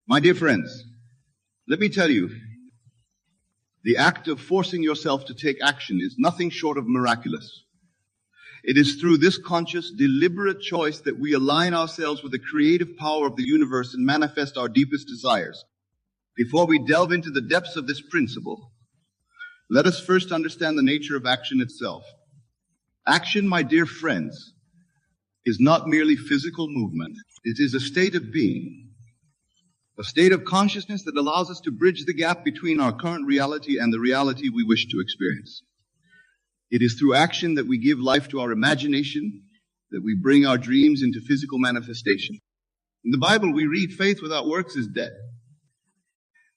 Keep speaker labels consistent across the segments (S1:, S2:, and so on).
S1: My dear friends, let me tell you, the act of forcing yourself to take action is nothing short of miraculous. It is through this conscious, deliberate choice that we align ourselves with the creative power of the universe and manifest our deepest desires. Before we delve into the depths of this principle, let us first understand the nature of action itself. Action, my dear friends, is not merely physical movement. It is a state of being, a state of consciousness that allows us to bridge the gap between our current reality and the reality we wish to experience. It is through action that we give life to our imagination, that we bring our dreams into physical manifestation. In the Bible, we read, faith without works is dead.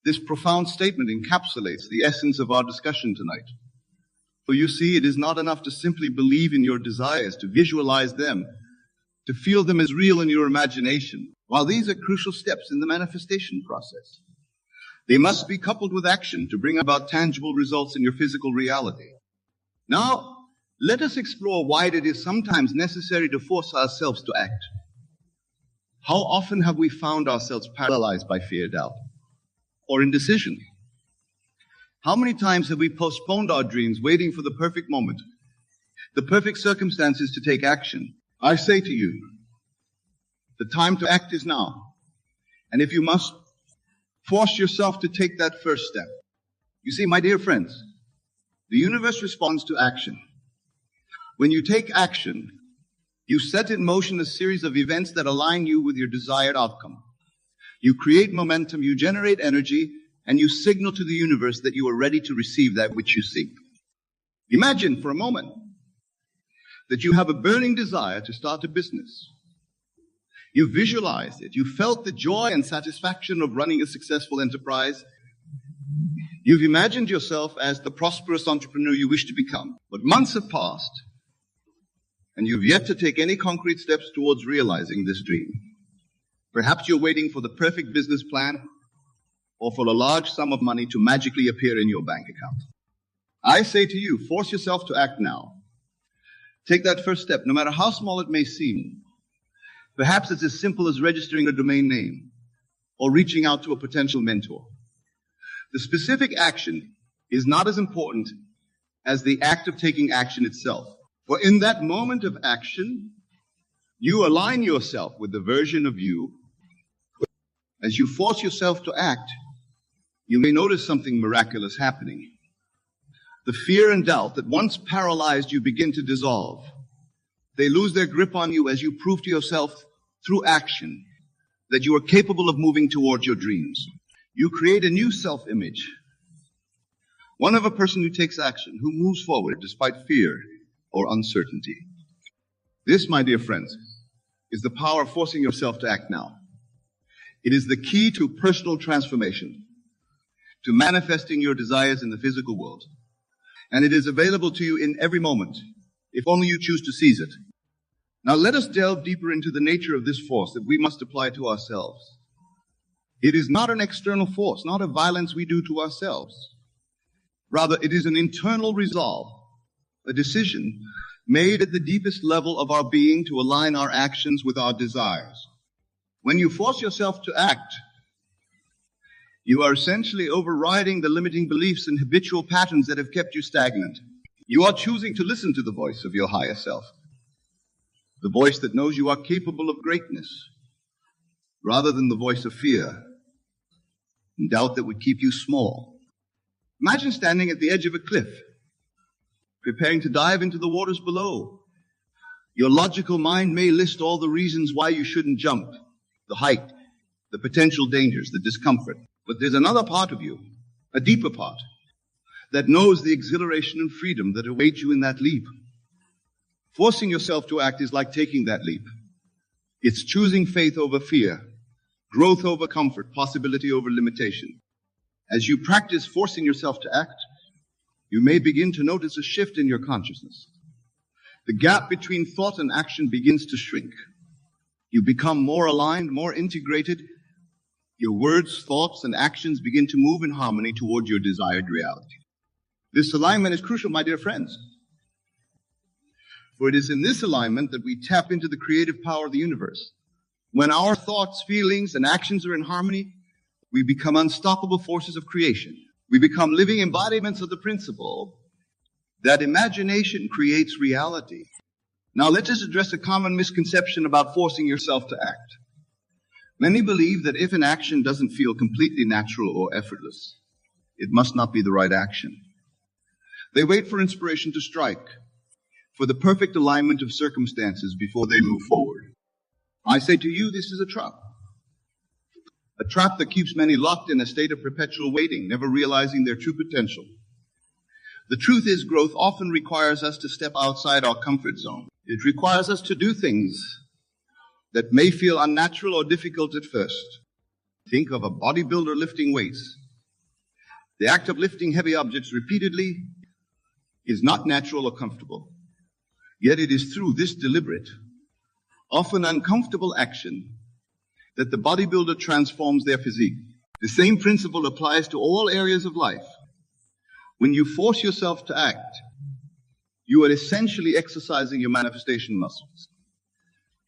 S1: This profound statement encapsulates the essence of our discussion tonight. For you see, it is not enough to simply believe in your desires, to visualize them, to feel them as real in your imagination. While these are crucial steps in the manifestation process, they must be coupled with action to bring about tangible results in your physical reality. Now, let us explore why it is sometimes necessary to force ourselves to act. How often have we found ourselves paralyzed by fear, doubt, or indecision? How many times have we postponed our dreams, waiting for the perfect moment, the perfect circumstances to take action? I say to you, the time to act is now. And if you must, force yourself to take that first step. You see, my dear friends, the universe responds to action. When you take action, you set in motion a series of events that align you with your desired outcome. You create momentum, you generate energy, and you signal to the universe that you are ready to receive that which you seek. Imagine for a moment that you have a burning desire to start a business. You visualized it. You felt the joy and satisfaction of running a successful enterprise. You've imagined yourself as the prosperous entrepreneur you wish to become. But months have passed, and you've yet to take any concrete steps towards realizing this dream. Perhaps you're waiting for the perfect business plan or for a large sum of money to magically appear in your bank account. I say to you, force yourself to act now. Take that first step, no matter how small it may seem. Perhaps it's as simple as registering a domain name or reaching out to a potential mentor. The specific action is not as important as the act of taking action itself. For in that moment of action, you align yourself with the version of you. As you force yourself to act, you may notice something miraculous happening. The fear and doubt that once paralyzed you begin to dissolve. They lose their grip on you as you prove to yourself through action that you are capable of moving towards your dreams. You create a new self-image, one of a person who takes action, who moves forward despite fear or uncertainty. This, my dear friends, is the power of forcing yourself to act now. It is the key to personal transformation, to manifesting your desires in the physical world. And it is available to you in every moment, if only you choose to seize it. Now let us delve deeper into the nature of this force that we must apply to ourselves. It is not an external force, not a violence we do to ourselves. Rather, it is an internal resolve, a decision made at the deepest level of our being to align our actions with our desires. When you force yourself to act, you are essentially overriding the limiting beliefs and habitual patterns that have kept you stagnant. You are choosing to listen to the voice of your higher self, the voice that knows you are capable of greatness, rather than the voice of fear and doubt that would keep you small. Imagine standing at the edge of a cliff, preparing to dive into the waters below. Your logical mind may list all the reasons why you shouldn't jump, the height, the potential dangers, the discomfort. But there's another part of you, a deeper part, that knows the exhilaration and freedom that await you in that leap. Forcing yourself to act is like taking that leap. It's choosing faith over fear, growth over comfort, possibility over limitation. As you practice forcing yourself to act, you may begin to notice a shift in your consciousness. The gap between thought and action begins to shrink. You become more aligned, more integrated. Your words, thoughts, and actions begin to move in harmony toward your desired reality. This alignment is crucial, my dear friends. For it is in this alignment that we tap into the creative power of the universe. When our thoughts, feelings, and actions are in harmony, we become unstoppable forces of creation. We become living embodiments of the principle that imagination creates reality. Now let us address a common misconception about forcing yourself to act. Many believe that if an action doesn't feel completely natural or effortless, it must not be the right action. They wait for inspiration to strike, for the perfect alignment of circumstances before they move forward. I say to you, this is a trap. A trap that keeps many locked in a state of perpetual waiting, never realizing their true potential. The truth is, growth often requires us to step outside our comfort zone. It requires us to do things that may feel unnatural or difficult at first. Think of a bodybuilder lifting weights. The act of lifting heavy objects repeatedly is not natural or comfortable. Yet it is through this deliberate, often uncomfortable action that the bodybuilder transforms their physique. The same principle applies to all areas of life. When you force yourself to act, you are essentially exercising your manifestation muscles.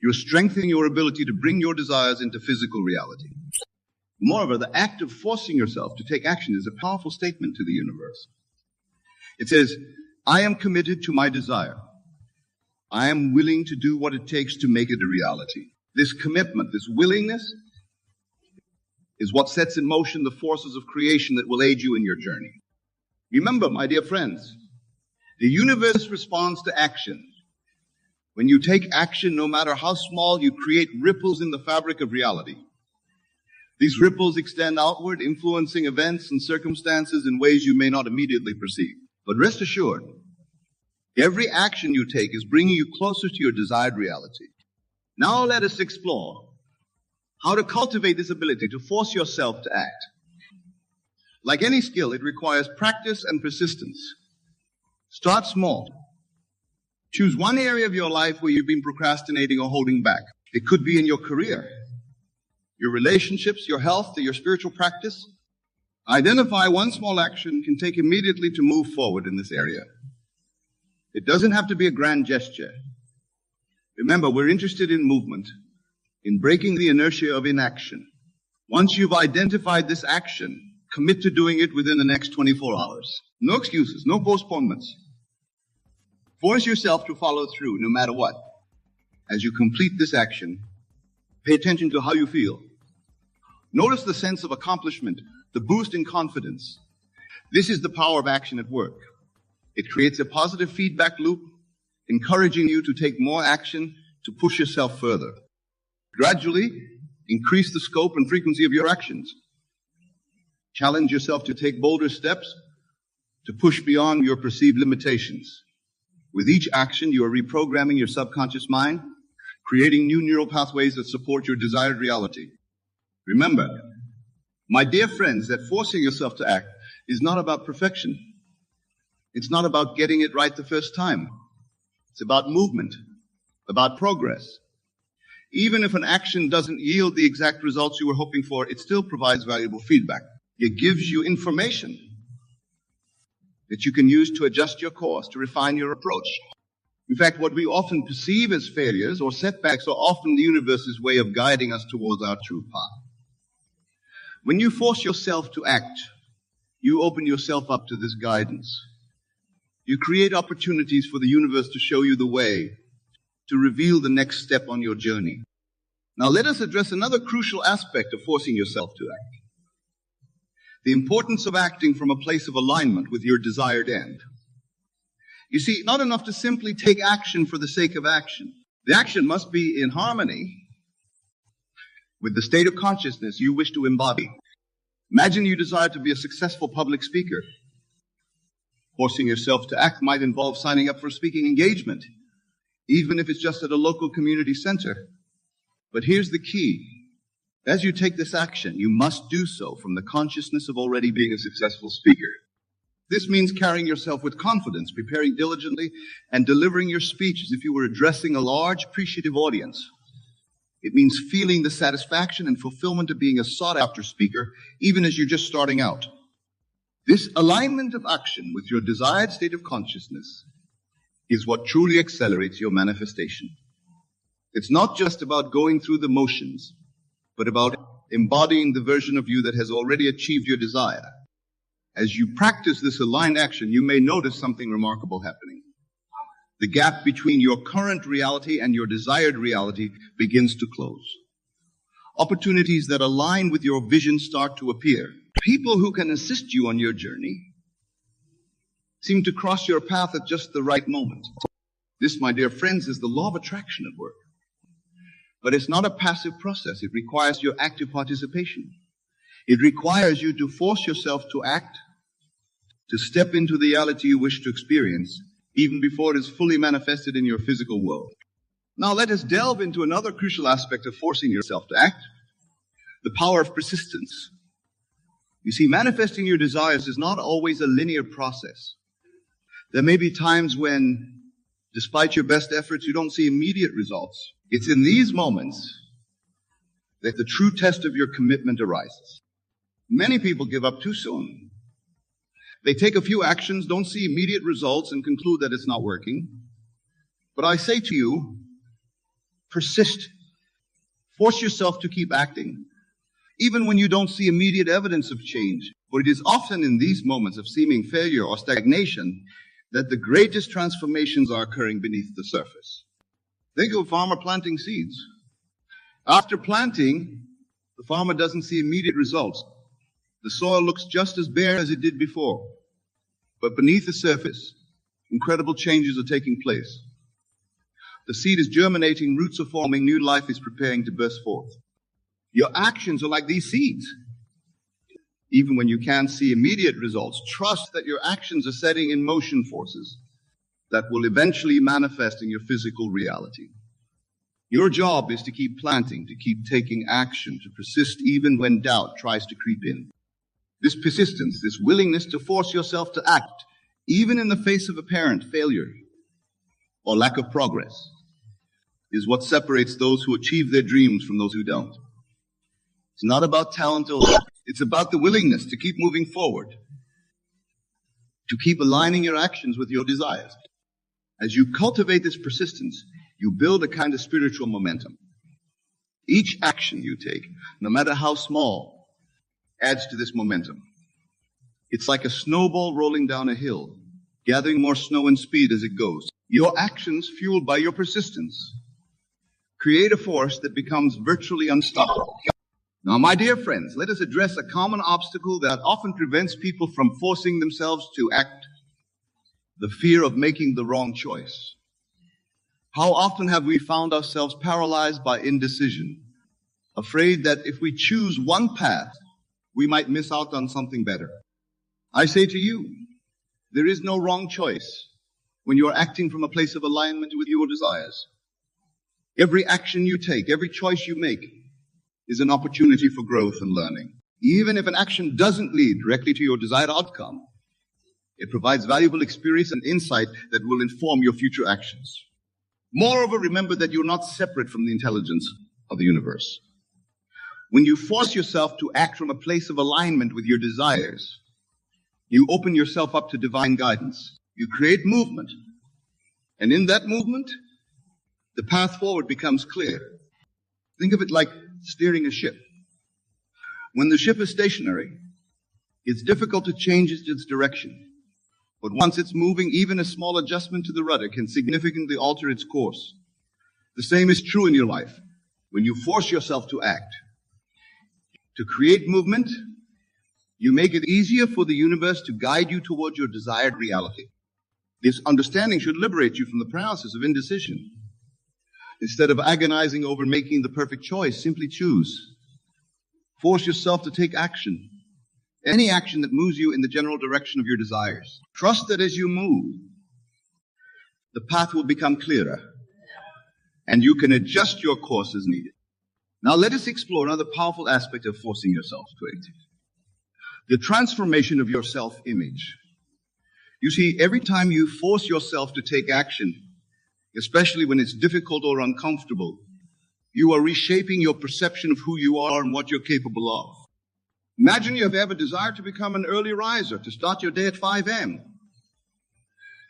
S1: You're strengthening your ability to bring your desires into physical reality. Moreover, the act of forcing yourself to take action is a powerful statement to the universe. It says, I am committed to my desire. I am willing to do what it takes to make it a reality. This commitment, this willingness, is what sets in motion the forces of creation that will aid you in your journey. Remember, my dear friends, the universe responds to action. When you take action, no matter how small, you create ripples in the fabric of reality. These ripples extend outward, influencing events and circumstances in ways you may not immediately perceive. But rest assured, every action you take is bringing you closer to your desired reality. Now let us explore how to cultivate this ability to force yourself to act. Like any skill, it requires practice and persistence. Start small. Choose one area of your life where you've been procrastinating or holding back. It could be in your career, your relationships, your health, or your spiritual practice. Identify one small action you can take immediately to move forward in this area. It doesn't have to be a grand gesture. Remember, we're interested in movement, in breaking the inertia of inaction. Once you've identified this action, commit to doing it within the next 24 hours. No excuses, no postponements. Force yourself to follow through no matter what. As you complete this action, pay attention to how you feel. Notice the sense of accomplishment, the boost in confidence. This is the power of action at work. It creates a positive feedback loop, encouraging you to take more action to push yourself further. Gradually, increase the scope and frequency of your actions. Challenge yourself to take bolder steps to push beyond your perceived limitations. With each action, you are reprogramming your subconscious mind, creating new neural pathways that support your desired reality. Remember, my dear friends, that forcing yourself to act is not about perfection. It's not about getting it right the first time. It's about movement, about progress. Even if an action doesn't yield the exact results you were hoping for, it still provides valuable feedback. It gives you information that you can use to adjust your course, to refine your approach. In fact, what we often perceive as failures or setbacks are often the universe's way of guiding us towards our true path. When you force yourself to act, you open yourself up to this guidance. You create opportunities for the universe to show you the way, to reveal the next step on your journey. Now let us address another crucial aspect of forcing yourself to act. The importance of acting from a place of alignment with your desired end. You see, not enough to simply take action for the sake of action. The action must be in harmony with the state of consciousness you wish to embody. Imagine you desire to be a successful public speaker. Forcing yourself to act might involve signing up for a speaking engagement, even if it's just at a local community center. But here's the key. As you take this action, you must do so from the consciousness of already being a successful speaker. This means carrying yourself with confidence, preparing diligently, and delivering your speech as if you were addressing a large, appreciative audience. It means feeling the satisfaction and fulfillment of being a sought-after speaker, even as you're just starting out. This alignment of action with your desired state of consciousness is what truly accelerates your manifestation. It's not just about going through the motions, but about embodying the version of you that has already achieved your desire. As you practice this aligned action, you may notice something remarkable happening. The gap between your current reality and your desired reality begins to close. Opportunities that align with your vision start to appear. People who can assist you on your journey seem to cross your path at just the right moment. This, my dear friends, is the law of attraction at work. But it's not a passive process. It requires your active participation. It requires you to force yourself to act, to step into the reality you wish to experience, even before it is fully manifested in your physical world. Now let us delve into another crucial aspect of forcing yourself to act, the power of persistence. You see, manifesting your desires is not always a linear process. There may be times when, despite your best efforts, you don't see immediate results. It's in these moments that the true test of your commitment arises. Many people give up too soon. They take a few actions, don't see immediate results, and conclude that it's not working. But I say to you, persist. Force yourself to keep acting, even when you don't see immediate evidence of change. For it is often in these moments of seeming failure or stagnation that the greatest transformations are occurring beneath the surface. Think of a farmer planting seeds. After planting, the farmer doesn't see immediate results. The soil looks just as bare as it did before. But beneath the surface, incredible changes are taking place. The seed is germinating, roots are forming, new life is preparing to burst forth. Your actions are like these seeds. Even when you can't see immediate results, trust that your actions are setting in motion forces that will eventually manifest in your physical reality. Your job is to keep planting, to keep taking action, to persist even when doubt tries to creep in. This persistence, this willingness to force yourself to act, even in the face of apparent failure or lack of progress, is what separates those who achieve their dreams from those who don't. It's not about talent or luck. It's about the willingness to keep moving forward, to keep aligning your actions with your desires. As you cultivate this persistence, you build a kind of spiritual momentum. Each action you take, no matter how small, adds to this momentum. It's like a snowball rolling down a hill, gathering more snow and speed as it goes. Your actions, fueled by your persistence, create a force that becomes virtually unstoppable. Now, my dear friends, let us address a common obstacle that often prevents people from forcing themselves to act: the fear of making the wrong choice. How often have we found ourselves paralyzed by indecision, afraid that if we choose one path, we might miss out on something better? I say to you, there is no wrong choice when you are acting from a place of alignment with your desires. Every action you take, every choice you make, is an opportunity for growth and learning. Even if an action doesn't lead directly to your desired outcome, it provides valuable experience and insight that will inform your future actions. Moreover, remember that you're not separate from the intelligence of the universe. When you force yourself to act from a place of alignment with your desires, you open yourself up to divine guidance. You create movement. And in that movement, the path forward becomes clear. Think of it like steering a ship. When the ship is stationary, it's difficult to change its direction. But once it's moving, even a small adjustment to the rudder can significantly alter its course. The same is true in your life. When you force yourself to act, to create movement, you make it easier for the universe to guide you towards your desired reality. This understanding should liberate you from the paralysis of indecision. Instead of agonizing over making the perfect choice, simply choose. Force yourself to take action. Any action that moves you in the general direction of your desires. Trust that as you move, the path will become clearer, and you can adjust your course as needed. Now let us explore another powerful aspect of forcing yourself to act: the transformation of your self-image. You see, every time you force yourself to take action, especially when it's difficult or uncomfortable, you are reshaping your perception of who you are and what you're capable of. Imagine you have ever desired to become an early riser, to start your day at 5 a.m.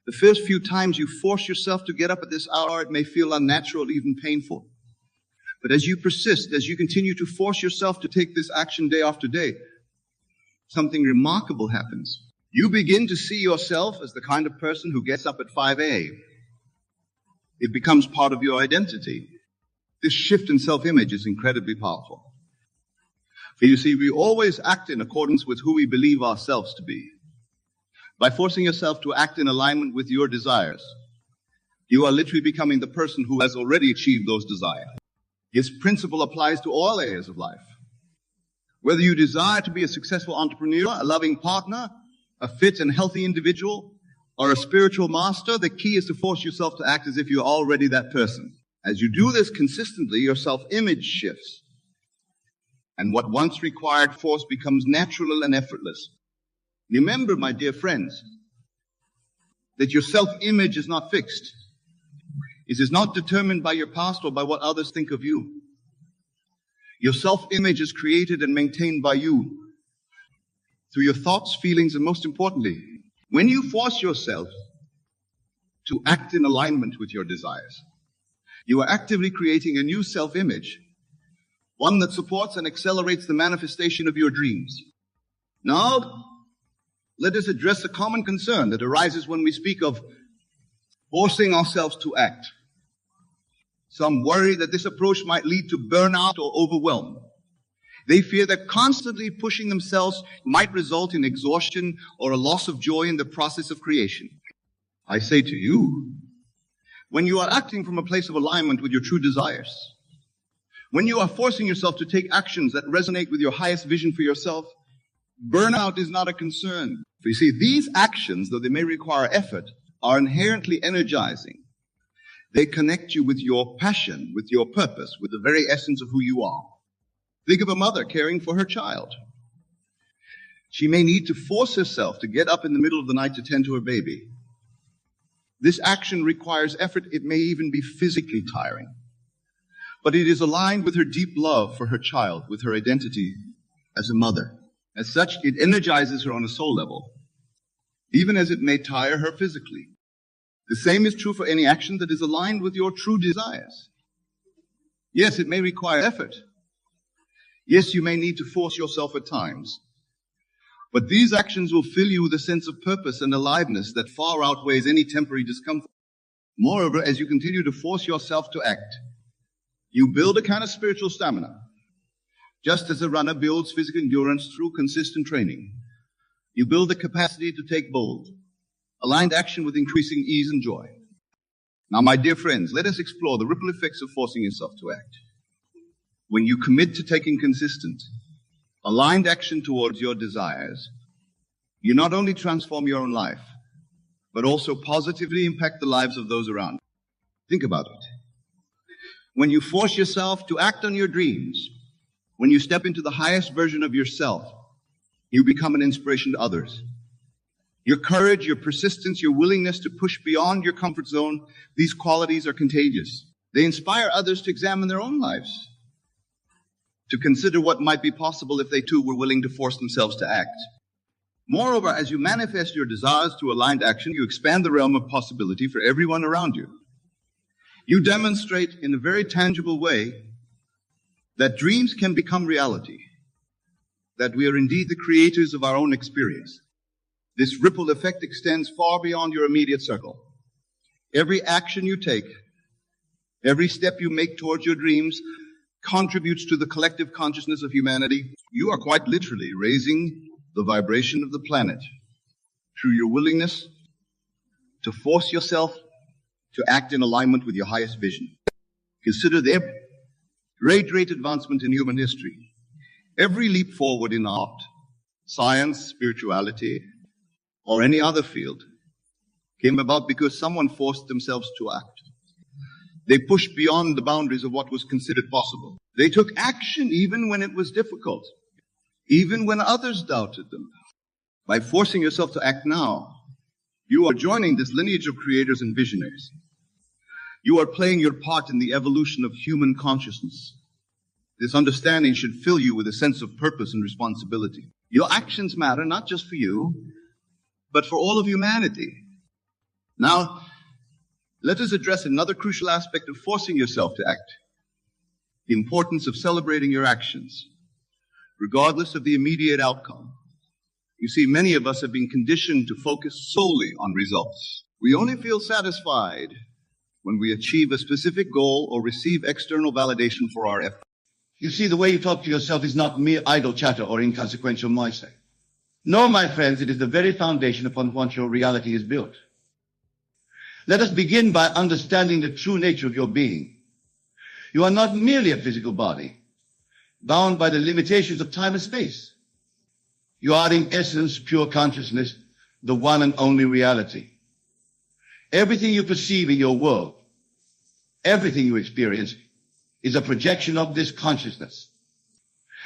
S1: The first few times you force yourself to get up at this hour, it may feel unnatural, even painful. But as you persist, as you continue to force yourself to take this action day after day, something remarkable happens. You begin to see yourself as the kind of person who gets up at 5 a.m. It becomes part of your identity. This shift in self-image is incredibly powerful. For you see, we always act in accordance with who we believe ourselves to be. By forcing yourself to act in alignment with your desires, you are literally becoming the person who has already achieved those desires. This principle applies to all areas of life. Whether you desire to be a successful entrepreneur, a loving partner, a fit and healthy individual, or a spiritual master, the key is to force yourself to act as if you're already that person. As you do this consistently, your self-image shifts. And what once required force becomes natural and effortless. Remember, my dear friends, that your self-image is not fixed. It is not determined by your past or by what others think of you. Your self-image is created and maintained by you through your thoughts, feelings, and most importantly, when you force yourself to act in alignment with your desires, you are actively creating a new self-image, one that supports and accelerates the manifestation of your dreams. Now, let us address a common concern that arises when we speak of forcing ourselves to act. Some worry that this approach might lead to burnout or overwhelm. They fear that constantly pushing themselves might result in exhaustion or a loss of joy in the process of creation. I say to you, when you are acting from a place of alignment with your true desires, when you are forcing yourself to take actions that resonate with your highest vision for yourself, burnout is not a concern. For you see, these actions, though they may require effort, are inherently energizing. They connect you with your passion, with your purpose, with the very essence of who you are. Think of a mother caring for her child. She may need to force herself to get up in the middle of the night to tend to her baby. This action requires effort. It may even be physically tiring. But it is aligned with her deep love for her child, with her identity as a mother. As such, it energizes her on a soul level, even as it may tire her physically. The same is true for any action that is aligned with your true desires. Yes, it may require effort. Yes, you may need to force yourself at times. But these actions will fill you with a sense of purpose and aliveness that far outweighs any temporary discomfort. Moreover, as you continue to force yourself to act, you build a kind of spiritual stamina. Just as a runner builds physical endurance through consistent training, you build the capacity to take bold, aligned action with increasing ease and joy. Now, my dear friends, let us explore the ripple effects of forcing yourself to act. When you commit to taking consistent, aligned action towards your desires, you not only transform your own life, but also positively impact the lives of those around you. Think about it. When you force yourself to act on your dreams, when you step into the highest version of yourself, you become an inspiration to others. Your courage, your persistence, your willingness to push beyond your comfort zone, these qualities are contagious. They inspire others to examine their own lives, to consider what might be possible if they too were willing to force themselves to act. Moreover, as you manifest your desires through aligned action, you expand the realm of possibility for everyone around you. You demonstrate in a very tangible way that dreams can become reality, that we are indeed the creators of our own experience. This ripple effect extends far beyond your immediate circle. Every action you take, every step you make towards your dreams contributes to the collective consciousness of humanity. You are quite literally raising the vibration of the planet through your willingness to force yourself to act in alignment with your highest vision. Consider the great advancement in human history. Every leap forward in art, science, spirituality, or any other field came about because someone forced themselves to act. They pushed beyond the boundaries of what was considered possible. They took action even when it was difficult, even when others doubted them. By forcing yourself to act now, you are joining this lineage of creators and visionaries. You are playing your part in the evolution of human consciousness. This understanding should fill you with a sense of purpose and responsibility. Your actions matter not just for you, but for all of humanity. Now, let us address another crucial aspect of forcing yourself to act. the importance of celebrating your actions, regardless of the immediate outcome. You see, many of us have been conditioned to focus solely on results. We only feel satisfied when we achieve a specific goal or receive external validation for our effort.
S2: You see, the way you talk to yourself is not mere idle chatter or inconsequential noise. No, my friends, it is the very foundation upon which your reality is built. Let us begin by understanding the true nature of your being. You are not merely a physical body, bound by the limitations of time and space. You are in essence pure consciousness, the one and only reality. Everything you perceive in your world, everything you experience, is a projection of this consciousness.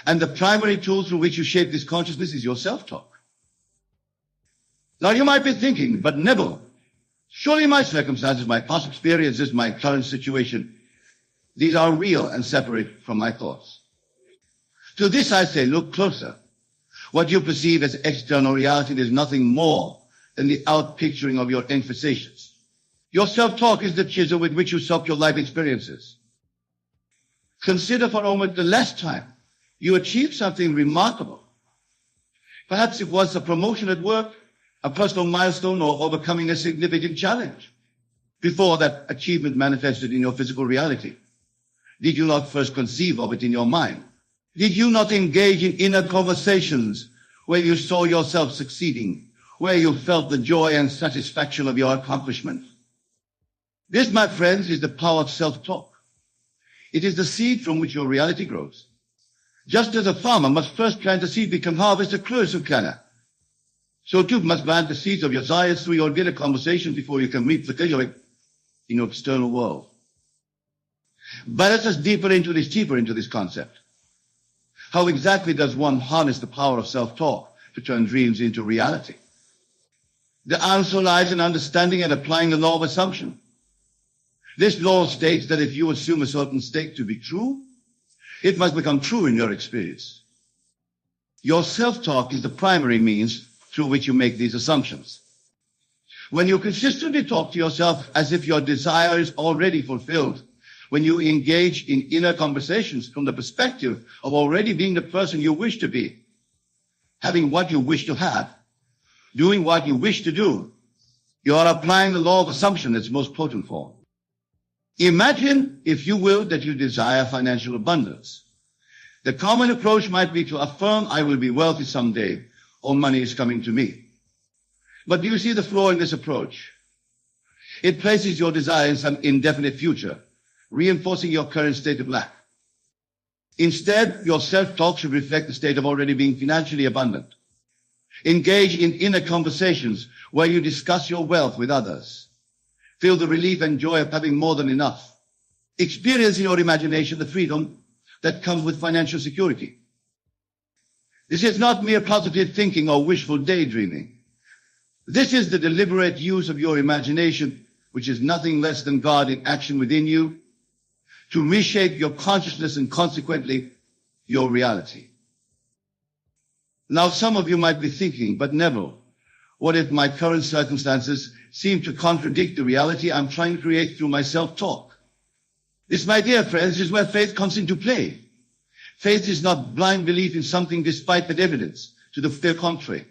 S2: And the primary tool through which you shape this consciousness is your self-talk. Now you might be thinking, but Neville, surely my circumstances, my past experiences, my current situation, these are real and separate from my thoughts. To this I say, look closer. What you perceive as external reality is nothing more than the outpicturing of your infestations. Your self-talk is the chisel with which you sculpt your life experiences. Consider for a moment the last time you achieved something remarkable. Perhaps it was a promotion at work, a personal milestone, or overcoming a significant challenge. Before that achievement manifested in your physical reality, did you not first conceive of it in your mind? Did you not engage in inner conversations where you saw yourself succeeding, where you felt the joy and satisfaction of your accomplishment? This, my friends, is the power of self-talk. It is the seed from which your reality grows. Just as a farmer must first plant the seed become harvest a closer, so too must plant the seeds of your desires through your inner conversations before you can reap the cultivate in your external world. But let us deeper into this concept. How exactly does one harness the power of self-talk to turn dreams into reality? The answer lies in understanding and applying the law of assumption. This law states that if you assume a certain state to be true, it must become true in your experience. Your self-talk is the primary means through which you make these assumptions. When you consistently talk to yourself as if your desire is already fulfilled, when you engage in inner conversations from the perspective of already being the person you wish to be, having what you wish to have, doing what you wish to do, you are applying the law of assumption in its most potent form. Imagine, if you will, that you desire financial abundance. The common approach might be to affirm, I will be wealthy someday, or money is coming to me. But do you see the flaw in this approach? It places your desire in some indefinite future, reinforcing your current state of lack. Instead, your self-talk should reflect the state of already being financially abundant. Engage in inner conversations where you discuss your wealth with others. Feel the relief and joy of having more than enough. Experience in your imagination the freedom that comes with financial security. This is not mere positive thinking or wishful daydreaming. This is the deliberate use of your imagination, which is nothing less than God in action within you, to reshape your consciousness and consequently your reality. Now, some of you might be thinking, but Neville, what if my current circumstances seem to contradict the reality I'm trying to create through my self-talk? This, my dear friends, is where faith comes into play. Faith is not blind belief in something despite the evidence to the contrary.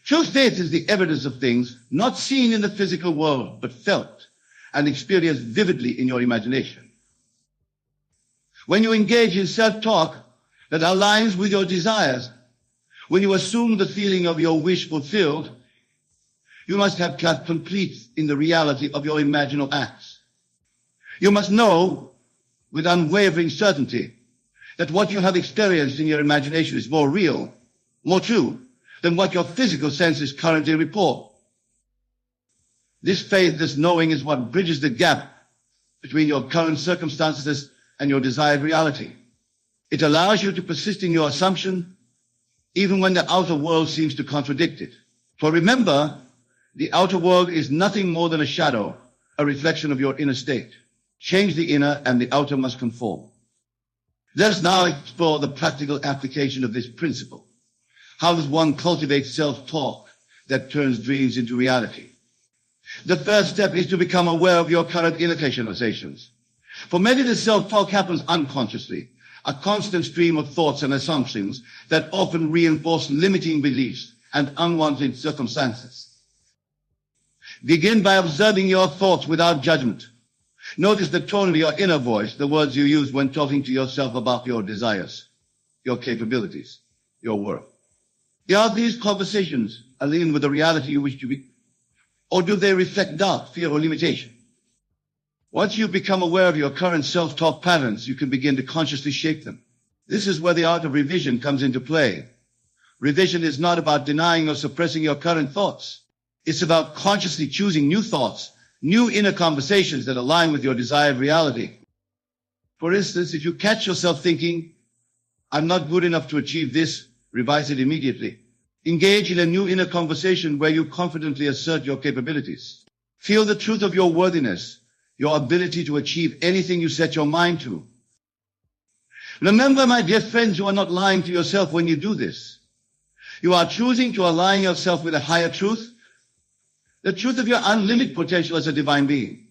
S2: True faith is the evidence of things not seen in the physical world, but felt and experienced vividly in your imagination. When you engage in self-talk that aligns with your desires, when you assume the feeling of your wish fulfilled, you must have complete in the reality of your imaginal acts. You must know with unwavering certainty that what you have experienced in your imagination is more real, more true than what your physical senses currently report. This faith, this knowing, is what bridges the gap between your current circumstances and your desired reality. It allows you to persist in your assumption even when the outer world seems to contradict it. For remember, the outer world is nothing more than a shadow, a reflection of your inner state. Change the inner and the outer must conform. Let us now explore the practical application of this principle. How does one cultivate self-talk that turns dreams into reality? The first step is to become aware of your current inner conversations. For many, the self-talk happens unconsciously, a constant stream of thoughts and assumptions that often reinforce limiting beliefs and unwanted circumstances. Begin by observing your thoughts without judgment. Notice the tone of your inner voice, the words you use when talking to yourself about your desires, your capabilities, your worth. Are these conversations aligned with the reality you wish to be? Or do they reflect doubt, fear, or limitation? Once you become aware of your current self-talk patterns, you can begin to consciously shape them. This is where the art of revision comes into play. Revision is not about denying or suppressing your current thoughts. It's about consciously choosing new thoughts, new inner conversations that align with your desired reality. For instance, if you catch yourself thinking, I'm not good enough to achieve this, revise it immediately. Engage in a new inner conversation where you confidently assert your capabilities. Feel the truth of your worthiness, your ability to achieve anything you set your mind to. Remember, my dear friends, you are not lying to yourself when you do this. You are choosing to align yourself with a higher truth, the truth of your unlimited potential as a divine being.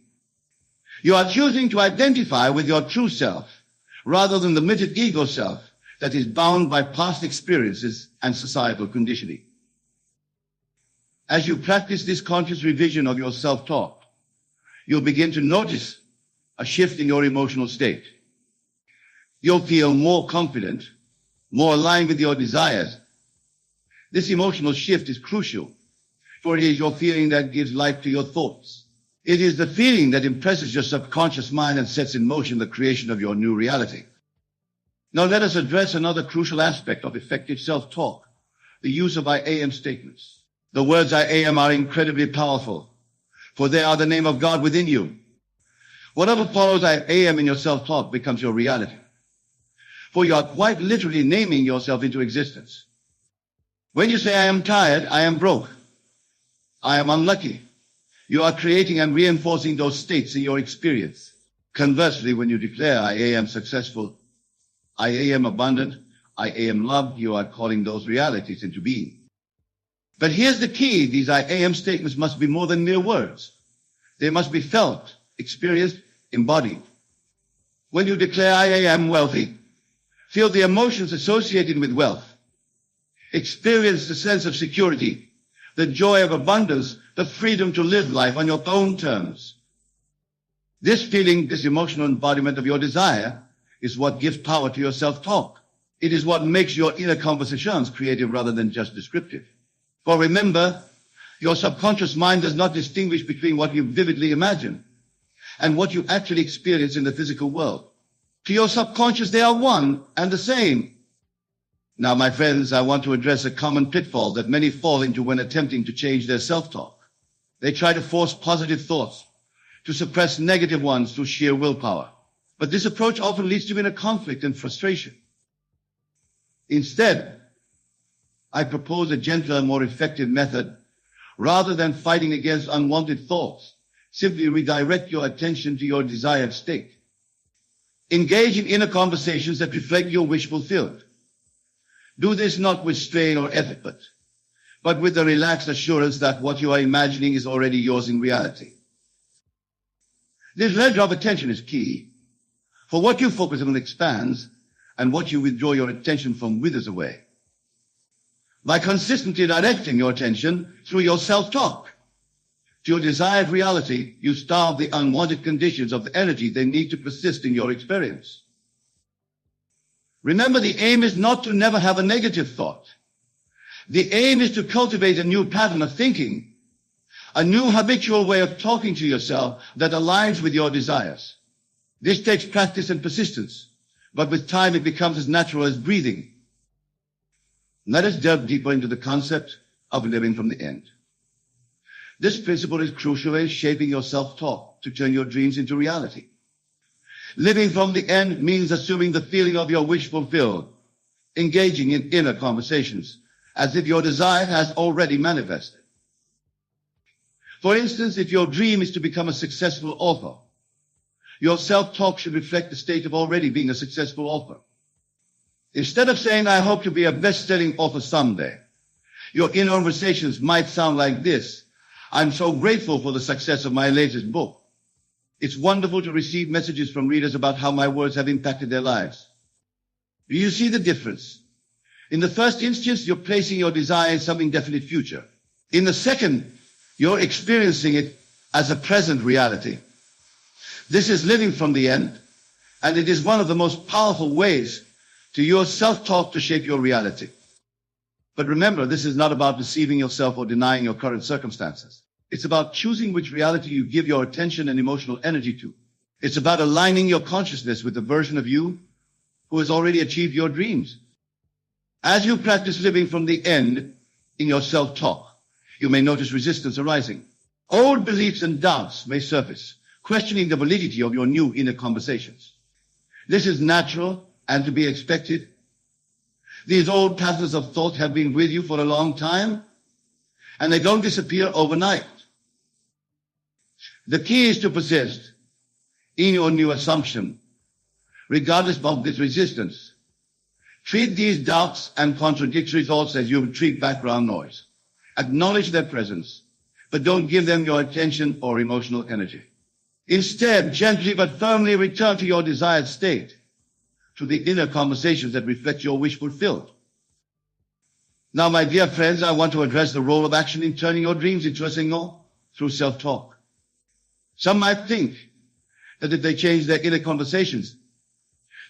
S2: You are choosing to identify with your true self rather than the limited ego self that is bound by past experiences and societal conditioning. As you practice this conscious revision of your self-talk, you'll begin to notice a shift in your emotional state. You'll feel more confident, more aligned with your desires. This emotional shift is crucial, for it is your feeling that gives life to your thoughts. It is the feeling that impresses your subconscious mind and sets in motion the creation of your new reality. Now let us address another crucial aspect of effective self-talk, the use of I am statements. The words I am are incredibly powerful, for they are the name of God within you. Whatever follows I am in your self-talk becomes your reality, for you are quite literally naming yourself into existence. When you say I am tired, I am broke, I am unlucky, you are creating and reinforcing those states in your experience. Conversely, when you declare I am successful, I am abundant, I am loved, you are calling those realities into being. But here's the key. These I am statements must be more than mere words. They must be felt, experienced, embodied. When you declare I am wealthy, feel the emotions associated with wealth. Experience the sense of security, the joy of abundance, the freedom to live life on your own terms. This feeling, this emotional embodiment of your desire is what gives power to your self-talk. It is what makes your inner conversations creative rather than just descriptive. For remember, your subconscious mind does not distinguish between what you vividly imagine and what you actually experience in the physical world. To your subconscious, they are one and the same. Now, my friends, I want to address a common pitfall that many fall into when attempting to change their self-talk. They try to force positive thoughts, to suppress negative ones through sheer willpower. But this approach often leads to inner conflict and frustration. Instead, I propose a gentler, more effective method. Rather than fighting against unwanted thoughts, simply redirect your attention to your desired state. Engage in inner conversations that reflect your wish fulfilled. Do this not with strain or effort, but with the relaxed assurance that what you are imagining is already yours in reality. This ledger of attention is key, for what you focus on expands, and what you withdraw your attention from withers away. By consistently directing your attention through your self-talk to your desired reality, you starve the unwanted conditions of the energy they need to persist in your experience. Remember, the aim is not to never have a negative thought. The aim is to cultivate a new pattern of thinking, a new habitual way of talking to yourself that aligns with your desires. This takes practice and persistence, but with time it becomes as natural as breathing. Let us delve deeper into the concept of living from the end. This principle is crucial in shaping your self-talk to turn your dreams into reality. Living from the end means assuming the feeling of your wish fulfilled, engaging in inner conversations as if your desire has already manifested. For instance, if your dream is to become a successful author, your self-talk should reflect the state of already being a successful author. Instead of saying, I hope to be a best-selling author someday, your inner conversations might sound like this: I'm so grateful for the success of my latest book. It's wonderful to receive messages from readers about how my words have impacted their lives. Do you see the difference? In the first instance, you're placing your desire in some indefinite future. In the second, you're experiencing it as a present reality. This is living from the end, and it is one of the most powerful ways to use self-talk to shape your reality. But remember, this is not about deceiving yourself or denying your current circumstances. It's about choosing which reality you give your attention and emotional energy to. It's about aligning your consciousness with the version of you who has already achieved your dreams. As you practice living from the end in your self-talk, you may notice resistance arising. Old beliefs and doubts may surface, questioning the validity of your new inner conversations. This is natural and to be expected. These old patterns of thought have been with you for a long time, and they don't disappear overnight. The key is to persist in your new assumption, regardless of this resistance. Treat these doubts and contradictory thoughts as you would treat background noise. Acknowledge their presence, but don't give them your attention or emotional energy. Instead, gently but firmly return to your desired state, to the inner conversations that reflect your wish fulfilled. Now, my dear friends, I want to address the role of action in turning your dreams into a signal through self-talk. Some might think that if they change their inner conversations,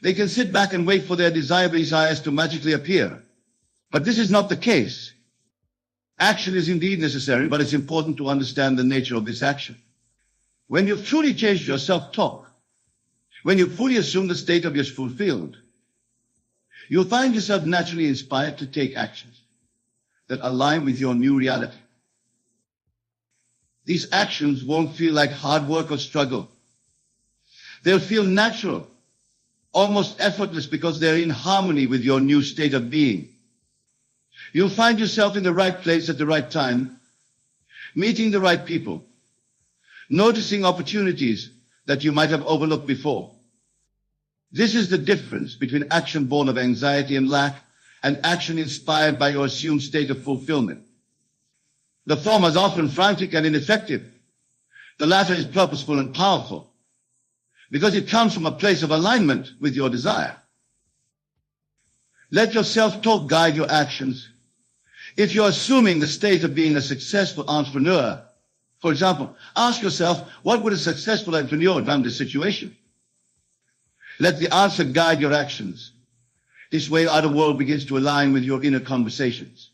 S2: they can sit back and wait for their desires to magically appear. But this is not the case. Action is indeed necessary, but it's important to understand the nature of this action. When you've truly changed your self-talk, when you fully assume the state of yours fulfilled, you'll find yourself naturally inspired to take actions that align with your new reality. These actions won't feel like hard work or struggle. They'll feel natural, almost effortless, because they're in harmony with your new state of being. You'll find yourself in the right place at the right time, meeting the right people, noticing opportunities that you might have overlooked before. This is the difference between action born of anxiety and lack and action inspired by your assumed state of fulfillment. The former is often frantic and ineffective. The latter is purposeful and powerful because it comes from a place of alignment with your desire. Let your self-talk guide your actions. If you're assuming the state of being a successful entrepreneur, for example, ask yourself, what would a successful entrepreneur have done in this situation? Let the answer guide your actions. This way, our world begins to align with your inner conversations.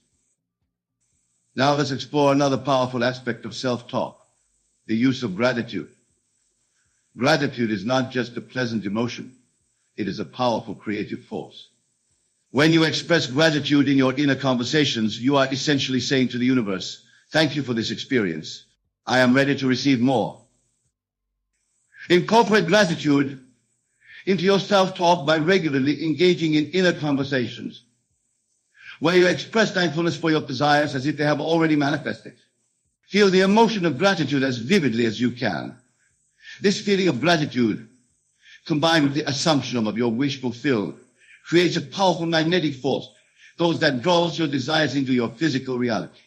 S2: Now let's explore another powerful aspect of self-talk, the use of gratitude. Gratitude is not just a pleasant emotion. It is a powerful creative force. When you express gratitude in your inner conversations, you are essentially saying to the universe, thank you for this experience. I am ready to receive more. Incorporate gratitude into your self-talk by regularly engaging in inner conversations where you express thankfulness for your desires as if they have already manifested. Feel the emotion of gratitude as vividly as you can. This feeling of gratitude, combined with the assumption of your wish fulfilled, creates a powerful magnetic force, those that draws your desires into your physical reality.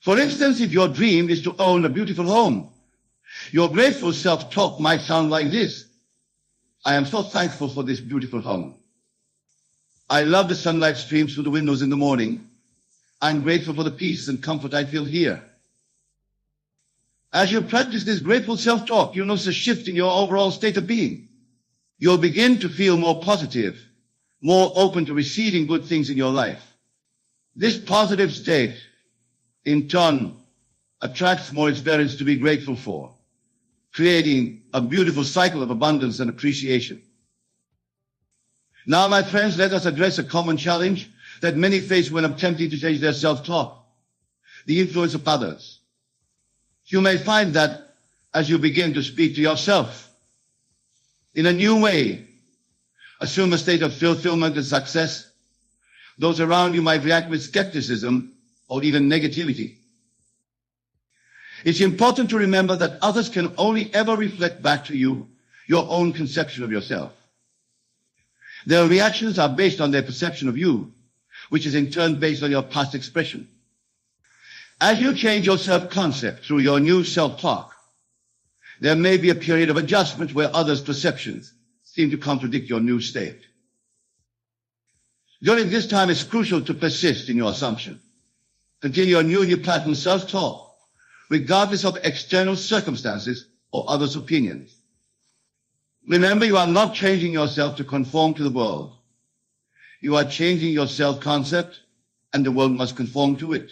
S2: For instance, if your dream is to own a beautiful home, your grateful self-talk might sound like this. I am so thankful for this beautiful home. I love the sunlight streams through the windows in the morning. I'm grateful for the peace and comfort I feel here. As you practice this grateful self-talk, you'll notice a shift in your overall state of being. You'll begin to feel more positive, more open to receiving good things in your life. This positive state, in turn, attracts more experience to be grateful for, creating a beautiful cycle of abundance and appreciation. Now, my friends, let us address a common challenge that many face when attempting to change their self-talk, the influence of others. You may find that as you begin to speak to yourself in a new way, assume a state of fulfillment and success, those around you might react with skepticism or even negativity. It's important to remember that others can only ever reflect back to you your own conception of yourself. Their reactions are based on their perception of you, which is in turn based on your past expression. As you change your self-concept through your new self-talk, There may be a period of adjustment where others' perceptions seem to contradict your new state. During this time, it's crucial to persist in your assumption. Continue your newly patterned self-talk, regardless of external circumstances or others' opinions. Remember, you are not changing yourself to conform to the world. You are changing your self-concept, and the world must conform to it.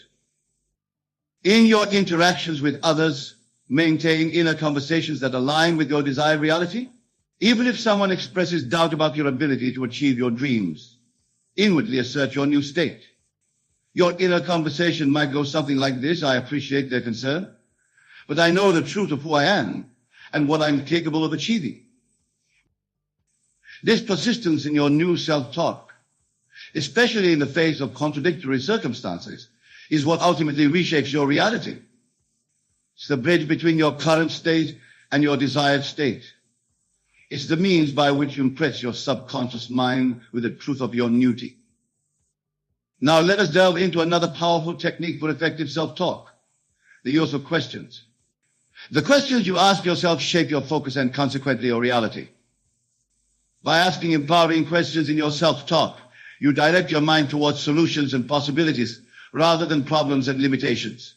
S2: In your interactions with others, maintain inner conversations that align with your desired reality. Even if someone expresses doubt about your ability to achieve your dreams, inwardly assert your new state. Your inner conversation might go something like this: I appreciate their concern, but I know the truth of who I am and what I'm capable of achieving. This persistence in your new self-talk, especially in the face of contradictory circumstances, is what ultimately reshapes your reality. It's the bridge between your current state and your desired state. It's the means by which you impress your subconscious mind with the truth of your newty. Now let us delve into another powerful technique for effective self-talk: the use of questions. The questions you ask yourself shape your focus and consequently your reality. By asking empowering questions in your self-talk, you direct your mind towards solutions and possibilities rather than problems and limitations.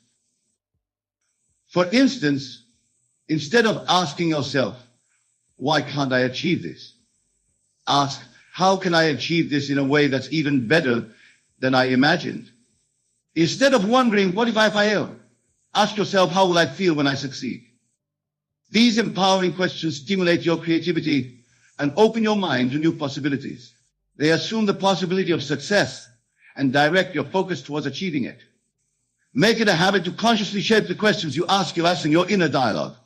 S2: For instance, instead of asking yourself, why can't I achieve this? Ask, how can I achieve this in a way that's even better than I imagined? Instead of wondering, what if I fail? Ask yourself, how will I feel when I succeed? These empowering questions stimulate your creativity and open your mind to new possibilities. They assume the possibility of success and direct your focus towards achieving it. Make it a habit to consciously shape the questions you ask yourself in your inner dialogue.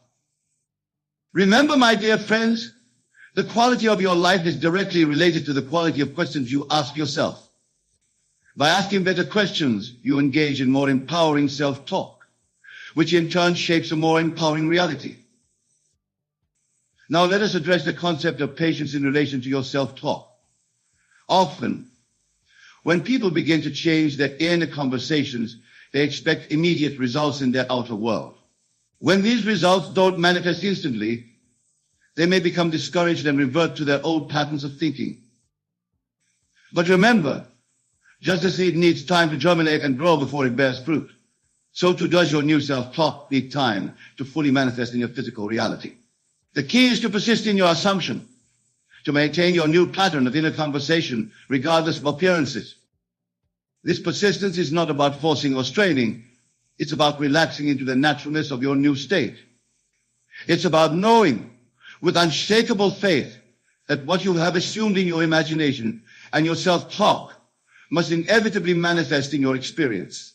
S2: Remember, my dear friends, the quality of your life is directly related to the quality of questions you ask yourself. By asking better questions, you engage in more empowering self-talk, which in turn shapes a more empowering reality. Now let us address the concept of patience in relation to your self-talk. Often, when people begin to change their inner conversations, they expect immediate results in their outer world. When these results don't manifest instantly, they may become discouraged and revert to their old patterns of thinking. But remember, just as seed needs time to germinate and grow before it bears fruit, so too does your new self-talk need time to fully manifest in your physical reality. The key is to persist in your assumption, to maintain your new pattern of inner conversation regardless of appearances. This persistence is not about forcing or straining. It's about relaxing into the naturalness of your new state. It's about knowing with unshakable faith that what you have assumed in your imagination and your self-talk must inevitably manifest in your experience.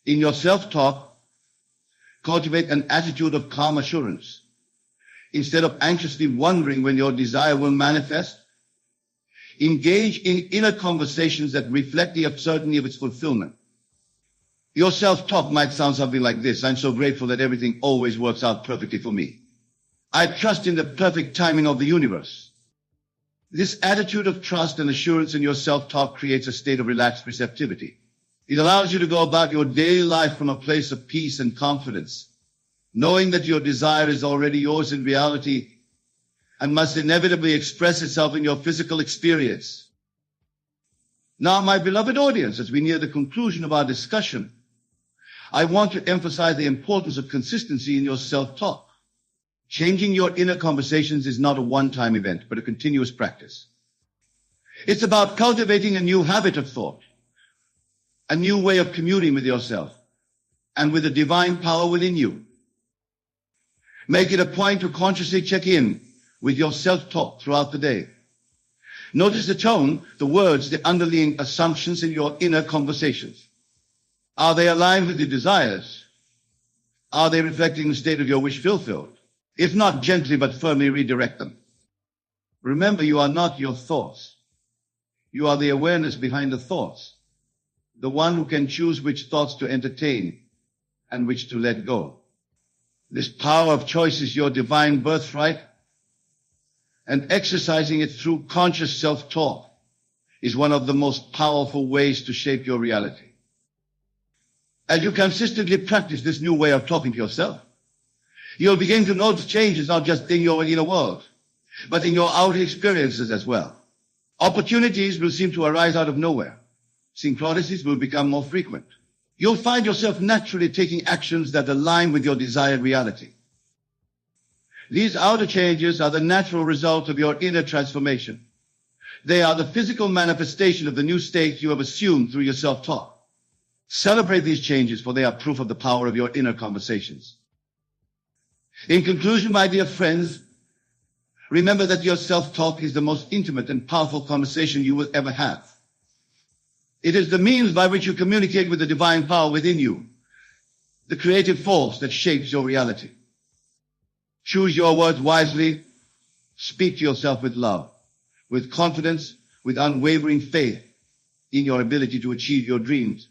S2: In your self-talk, cultivate an attitude of calm assurance. Instead of anxiously wondering when your desire will manifest, engage in inner conversations that reflect the certainty of its fulfillment. Your self-talk might sound something like this: I'm so grateful that everything always works out perfectly for me. I trust in the perfect timing of the universe. This attitude of trust and assurance in your self-talk creates a state of relaxed receptivity. It allows you to go about your daily life from a place of peace and confidence, knowing that your desire is already yours in reality and must inevitably express itself in your physical experience. Now, my beloved audience, as we near the conclusion of our discussion, I want to emphasize the importance of consistency in your self-talk. Changing your inner conversations is not a one-time event, but a continuous practice. It's about cultivating a new habit of thought, a new way of communing with yourself and with the divine power within you. Make it a point to consciously check in with your self-talk throughout the day. Notice the tone, the words, the underlying assumptions in your inner conversations. Are they aligned with your desires? Are they reflecting the state of your wish fulfilled? If not, gently but firmly redirect them. Remember, you are not your thoughts. You are the awareness behind the thoughts, the one who can choose which thoughts to entertain and which to let go. This power of choice is your divine birthright, and exercising it through conscious self-talk is one of the most powerful ways to shape your reality. As you consistently practice this new way of talking to yourself, You'll begin to notice changes not just in your inner world, but in your outer experiences as well. Opportunities will seem to arise out of nowhere. Synchronicities will become more frequent. You'll find yourself naturally taking actions that align with your desired reality. These outer changes are the natural result of your inner transformation. They are the physical manifestation of the new state you have assumed through your self-talk. Celebrate these changes, for they are proof of the power of your inner conversations. In conclusion, my dear friends, remember that your self-talk is the most intimate and powerful conversation you will ever have. It is the means by which you communicate with the divine power within you, the creative force that shapes your reality. Choose your words wisely. Speak to yourself with love, with confidence, with unwavering faith in your ability to achieve your dreams.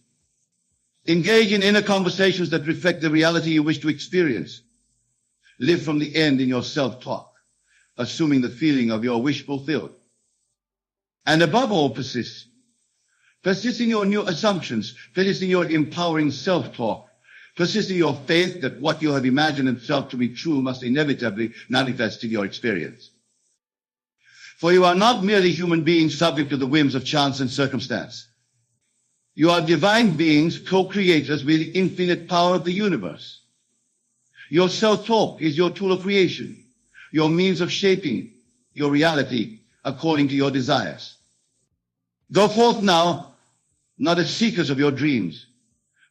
S2: Engage in inner conversations that reflect the reality you wish to experience. Live from the end in your self-talk, assuming the feeling of your wish fulfilled. And above all, persist. Persist in your new assumptions. Persist in your empowering self-talk. Persist in your faith that what you have imagined and felt to be true must inevitably manifest in your experience. For you are not merely human beings subject to the whims of chance and circumstance. You are divine beings, co-creators with the infinite power of the universe. Your self-talk is your tool of creation, your means of shaping your reality according to your desires. Go forth now, not as seekers of your dreams,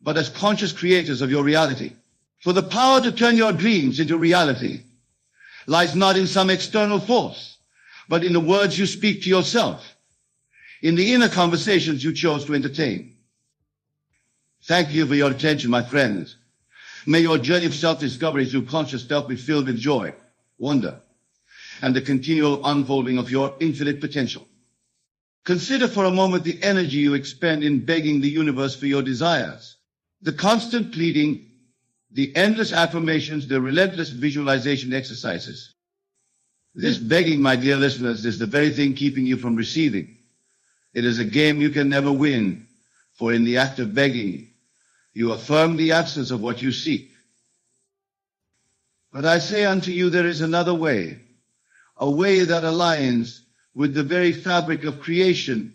S2: but as conscious creators of your reality. For the power to turn your dreams into reality lies not in some external force, but in the words you speak to yourself, in the inner conversations you chose to entertain. Thank you for your attention, my friends. May your journey of self-discovery through conscious self be filled with joy, wonder, and the continual unfolding of your infinite potential. Consider for a moment the energy you expend in begging the universe for your desires. The constant pleading, the endless affirmations, the relentless visualization exercises. This begging, my dear listeners, is the very thing keeping you from receiving. It is a game you can never win, for in the act of begging, you affirm the absence of what you seek. But I say unto you, there is another way, a way that aligns with the very fabric of creation,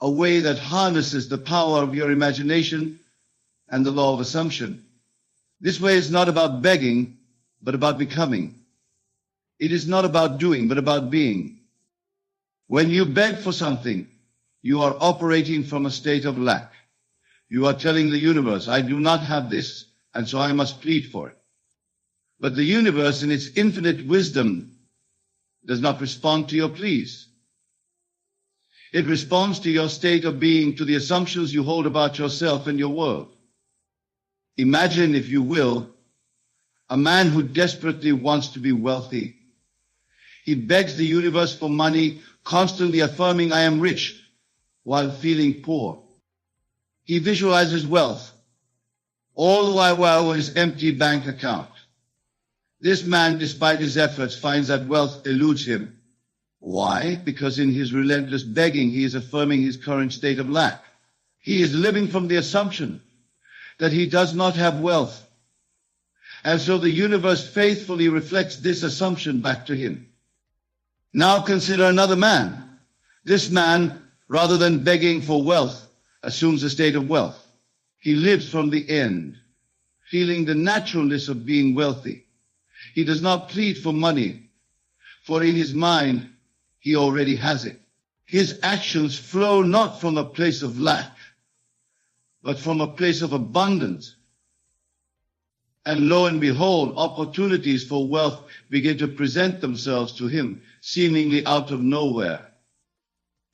S2: a way that harnesses the power of your imagination and the law of assumption. This way is not about begging, but about becoming. It is not about doing, but about being. When you beg for something, you are operating from a state of lack. You are telling the universe, I do not have this, and so I must plead for it. But the universe, in its infinite wisdom, does not respond to your pleas. It responds to your state of being, to the assumptions you hold about yourself and your world. Imagine, if you will, a man who desperately wants to be wealthy. He begs the universe for money, constantly affirming, I am rich, while feeling poor. He visualizes wealth, all the while with his empty bank account. This man, despite his efforts, finds that wealth eludes him. Why? Because in his relentless begging, he is affirming his current state of lack. He is living from the assumption that he does not have wealth. And so the universe faithfully reflects this assumption back to him. Now consider another man. This man, rather than begging for wealth, assumes a state of wealth. He lives from the end, feeling the naturalness of being wealthy. He does not plead for money, for in his mind, he already has it. His actions flow not from a place of lack, but from a place of abundance. And lo and behold, opportunities for wealth begin to present themselves to him, seemingly out of nowhere.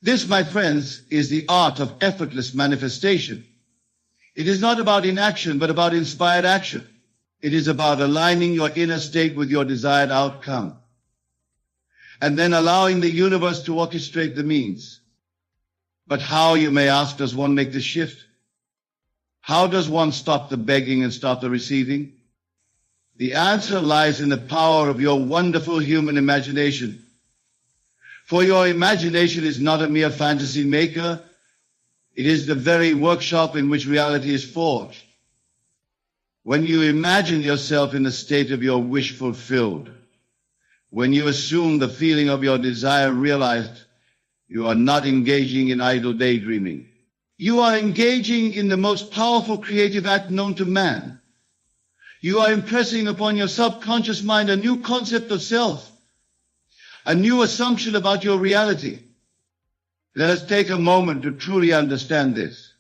S2: This, my friends, is the art of effortless manifestation. It is not about inaction, but about inspired action. It is about aligning your inner state with your desired outcome, and then allowing the universe to orchestrate the means. But how, you may ask, does one make this shift? How does one stop the begging and start the receiving? The answer lies in the power of your wonderful human imagination. For your imagination is not a mere fantasy maker. It is the very workshop in which reality is forged. When you imagine yourself in the state of your wish fulfilled, when you assume the feeling of your desire realized, you are not engaging in idle daydreaming. You are engaging in the most powerful creative act known to man. You are impressing upon your subconscious mind a new concept of self, a new assumption about your reality. Let us take a moment to truly understand this.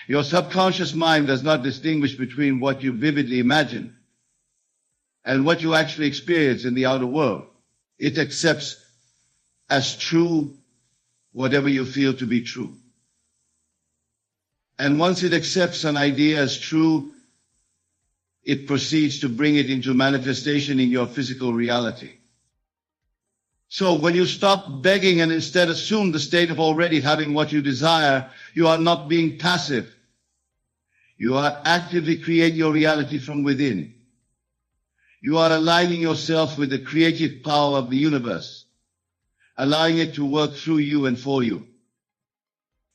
S2: Your subconscious mind does not distinguish between what you vividly imagine and what you actually experience in the outer world. It accepts as true whatever you feel to be true. And once it accepts an idea as true, it proceeds to bring it into manifestation in your physical reality. So when you stop begging and instead assume the state of already having what you desire, you are not being passive. You are actively creating your reality from within. You are aligning yourself with the creative power of the universe, allowing it to work through you and for you.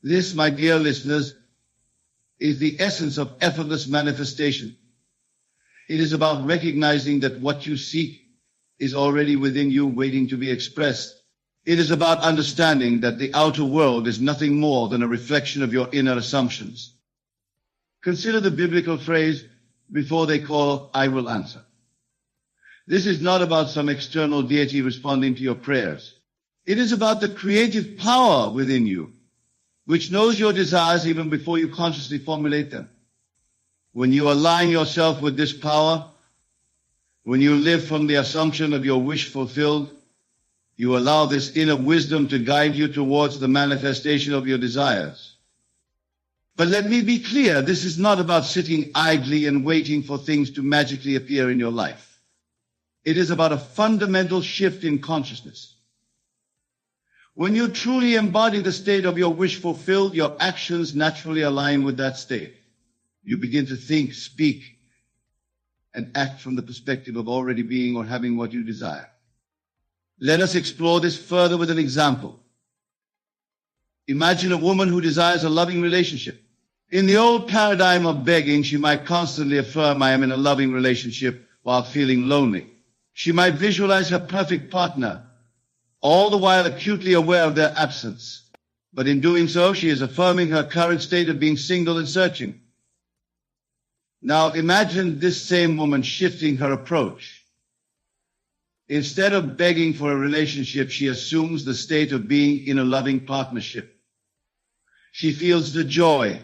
S2: This, my dear listeners, is the essence of effortless manifestation. It is about recognizing that what you seek is already within you, waiting to be expressed. It is about understanding that the outer world is nothing more than a reflection of your inner assumptions. Consider the biblical phrase, before they call, I will answer. This is not about some external deity responding to your prayers. It is about the creative power within you, which knows your desires even before you consciously formulate them. When you align yourself with this power, when you live from the assumption of your wish fulfilled, you allow this inner wisdom to guide you towards the manifestation of your desires. But let me be clear, this is not about sitting idly and waiting for things to magically appear in your life. It is about a fundamental shift in consciousness. When you truly embody the state of your wish fulfilled, your actions naturally align with that state. You begin to think, speak, and act from the perspective of already being or having what you desire. Let us explore this further with an example. Imagine a woman who desires a loving relationship. In the old paradigm of begging, she might constantly affirm, I am in a loving relationship, while feeling lonely. She might visualize her perfect partner, all the while acutely aware of their absence. But in doing so, she is affirming her current state of being single and searching. Now imagine this same woman shifting her approach. Instead of begging for a relationship, she assumes the state of being in a loving partnership. She feels the joy,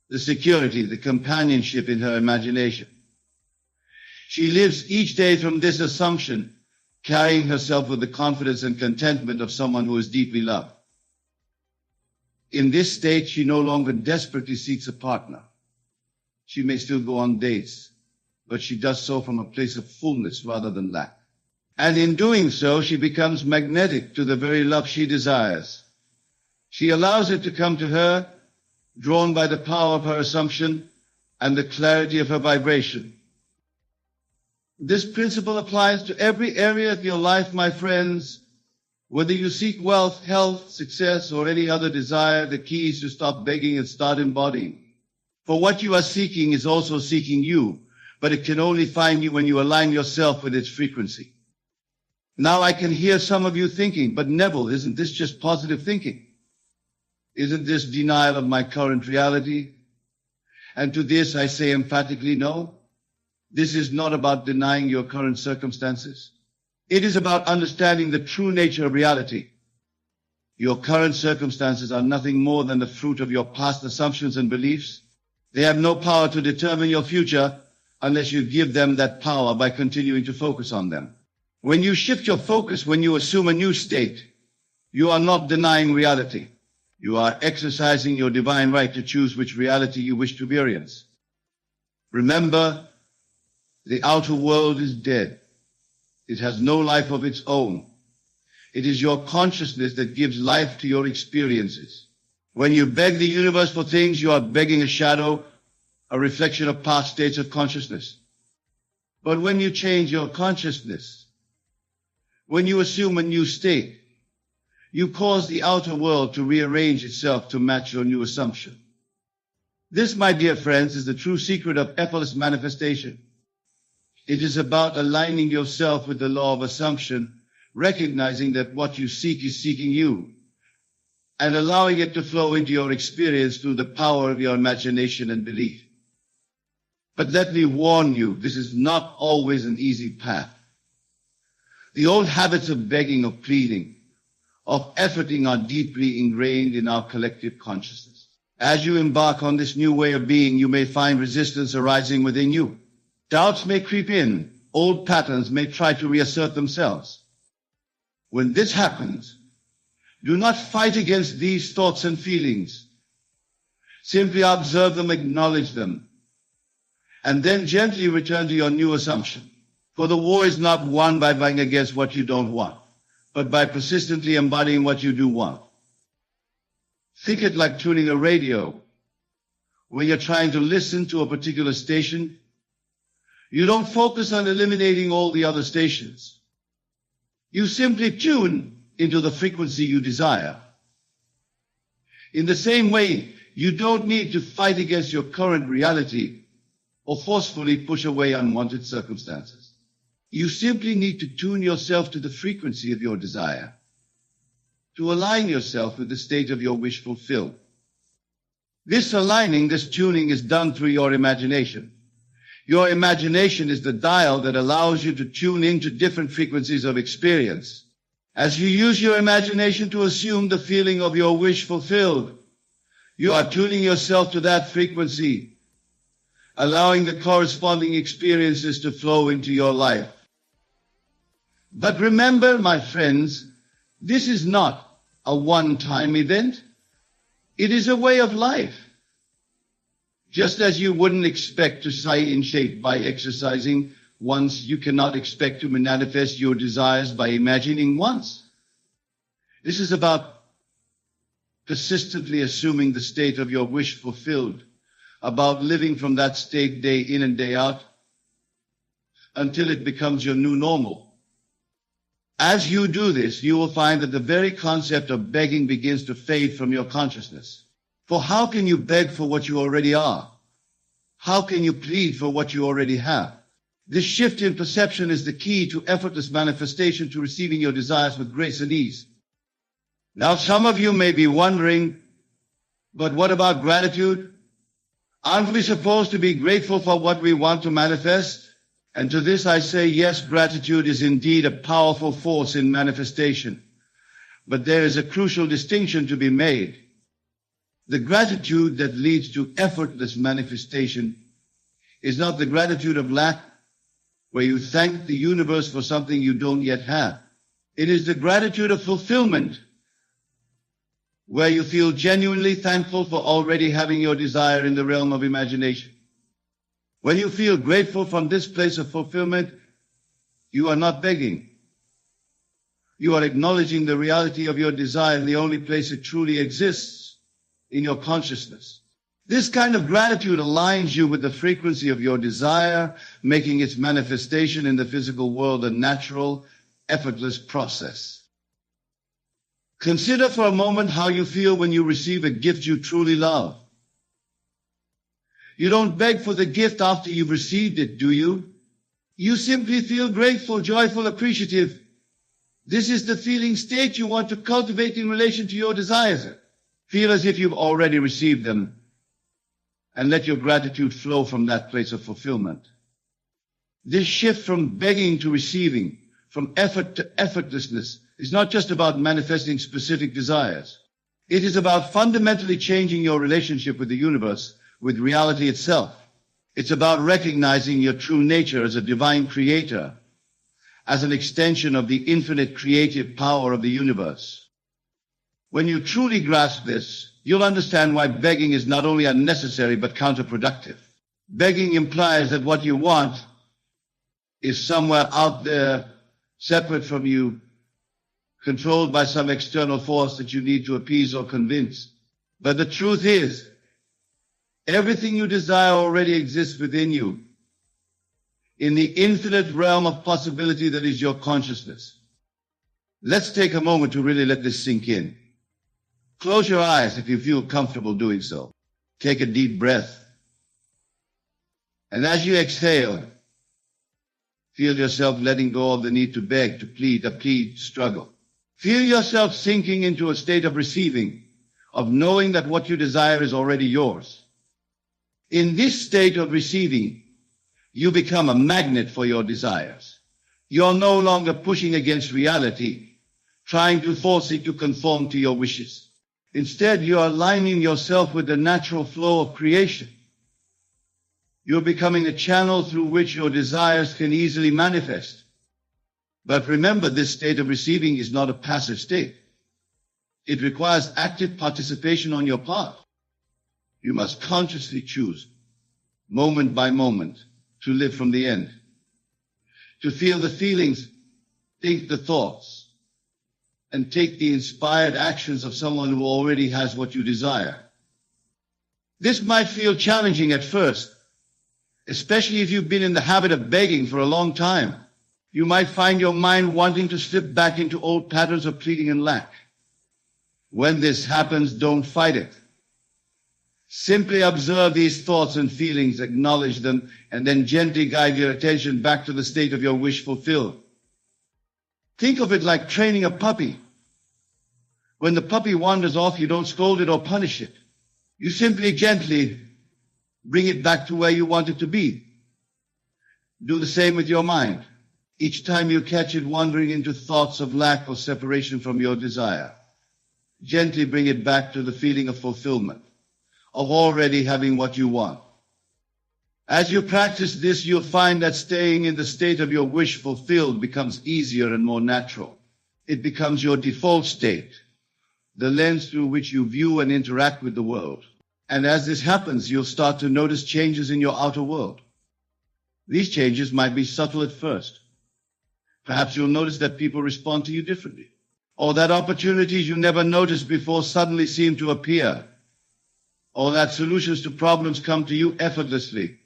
S2: the security, the companionship in her imagination. She lives each day from this assumption, carrying herself with the confidence and contentment of someone who is deeply loved. In this state, she no longer desperately seeks a partner. She may still go on dates, but she does so from a place of fullness rather than lack. And in doing so, she becomes magnetic to the very love she desires. She allows it to come to her, drawn by the power of her assumption and the clarity of her vibration. This principle applies to every area of your life, my friends. Whether you seek wealth, health, success, or any other desire, the key is to stop begging and start embodying. For what you are seeking is also seeking you, but it can only find you when you align yourself with its frequency. Now I can hear some of you thinking, but Neville, isn't this just positive thinking? Isn't this denial of my current reality? And to this I say emphatically no. This is not about denying your current circumstances. It is about understanding the true nature of reality. Your current circumstances are nothing more than the fruit of your past assumptions and beliefs. They have no power to determine your future unless you give them that power by continuing to focus on them. When you shift your focus, when you assume a new state, you are not denying reality. You are exercising your divine right to choose which reality you wish to experience. Remember, the outer world is dead. It has no life of its own. It is your consciousness that gives life to your experiences. When you beg the universe for things, you are begging a shadow, a reflection of past states of consciousness. But when you change your consciousness, when you assume a new state, you cause the outer world to rearrange itself to match your new assumption. This, my dear friends, is the true secret of effortless manifestation. It is about aligning yourself with the law of assumption, recognizing that what you seek is seeking you, and allowing it to flow into your experience through the power of your imagination and belief. But let me warn you, this is not always an easy path. The old habits of begging, of pleading, of efforting are deeply ingrained in our collective consciousness. As you embark on this new way of being, you may find resistance arising within you. Doubts may creep in. Old patterns may try to reassert themselves. When this happens, do not fight against these thoughts and feelings. Simply observe them, acknowledge them, and then gently return to your new assumption. For the war is not won by fighting against what you don't want, but by persistently embodying what you do want. Think it like tuning a radio. When you're trying to listen to a particular station, you don't focus on eliminating all the other stations. You simply tune into the frequency you desire. In the same way, you don't need to fight against your current reality or forcefully push away unwanted circumstances. You simply need to tune yourself to the frequency of your desire, to align yourself with the state of your wish fulfilled. This aligning, this tuning is done through your imagination. Your imagination is the dial that allows you to tune into different frequencies of experience. As you use your imagination to assume the feeling of your wish fulfilled, you are tuning yourself to that frequency, allowing the corresponding experiences to flow into your life. But remember, my friends, this is not a one-time event. It is a way of life. Just as you wouldn't expect to stay in shape by exercising once, you cannot expect to manifest your desires by imagining once. This is about persistently assuming the state of your wish fulfilled, about living from that state day in and day out until it becomes your new normal. As you do this, you will find that the very concept of begging begins to fade from your consciousness. For how can you beg for what you already are? How can you plead for what you already have? This shift in perception is the key to effortless manifestation, to receiving your desires with grace and ease. Now, some of you may be wondering, but what about gratitude? Aren't we supposed to be grateful for what we want to manifest? And to this I say, yes, gratitude is indeed a powerful force in manifestation. But there is a crucial distinction to be made. The gratitude that leads to effortless manifestation is not the gratitude of lack, where you thank the universe for something you don't yet have. It is the gratitude of fulfillment, where you feel genuinely thankful for already having your desire in the realm of imagination. When you feel grateful from this place of fulfillment, you are not begging. You are acknowledging the reality of your desire in the only place it truly exists, in your consciousness. This kind of gratitude aligns you with the frequency of your desire, making its manifestation in the physical world a natural, effortless process. Consider for a moment how you feel when you receive a gift you truly love. You don't beg for the gift after you've received it, do you? You simply feel grateful, joyful, appreciative. This is the feeling state you want to cultivate in relation to your desires. Feel as if you've already received them, and let your gratitude flow from that place of fulfillment. This shift from begging to receiving, from effort to effortlessness, is not just about manifesting specific desires. It is about fundamentally changing your relationship with the universe, with reality itself. It's about recognizing your true nature as a divine creator, as an extension of the infinite creative power of the universe. When you truly grasp this, you'll understand why begging is not only unnecessary but counterproductive. Begging implies that what you want is somewhere out there, separate from you, controlled by some external force that you need to appease or convince. But the truth is, everything you desire already exists within you, in the infinite realm of possibility that is your consciousness. Let's take a moment to really let this sink in. Close your eyes if you feel comfortable doing so. Take a deep breath. And as you exhale, feel yourself letting go of the need to beg, to plead, struggle. Feel yourself sinking into a state of receiving, of knowing that what you desire is already yours. In this state of receiving, you become a magnet for your desires. You're no longer pushing against reality, trying to force it to conform to your wishes. Instead, you're aligning yourself with the natural flow of creation. You're becoming a channel through which your desires can easily manifest. But remember, this state of receiving is not a passive state. It requires active participation on your part. You must consciously choose, moment by moment, to live from the end, to feel the feelings, think the thoughts, and take the inspired actions of someone who already has what you desire. This might feel challenging at first, especially if you've been in the habit of begging for a long time. You might find your mind wanting to slip back into old patterns of pleading and lack. When this happens, don't fight it. Simply observe these thoughts and feelings, acknowledge them, and then gently guide your attention back to the state of your wish fulfilled. Think of it like training a puppy. When the puppy wanders off, you don't scold it or punish it. You simply gently bring it back to where you want it to be. Do the same with your mind. Each time you catch it wandering into thoughts of lack or separation from your desire, gently bring it back to the feeling of fulfillment, of already having what you want. As you practice this, you'll find that staying in the state of your wish fulfilled becomes easier and more natural. It becomes your default state, the lens through which you view and interact with the world. And as this happens, you'll start to notice changes in your outer world. These changes might be subtle at first. Perhaps you'll notice that people respond to you differently, or that opportunities you never noticed before suddenly seem to appear, or that solutions to problems come to you effortlessly.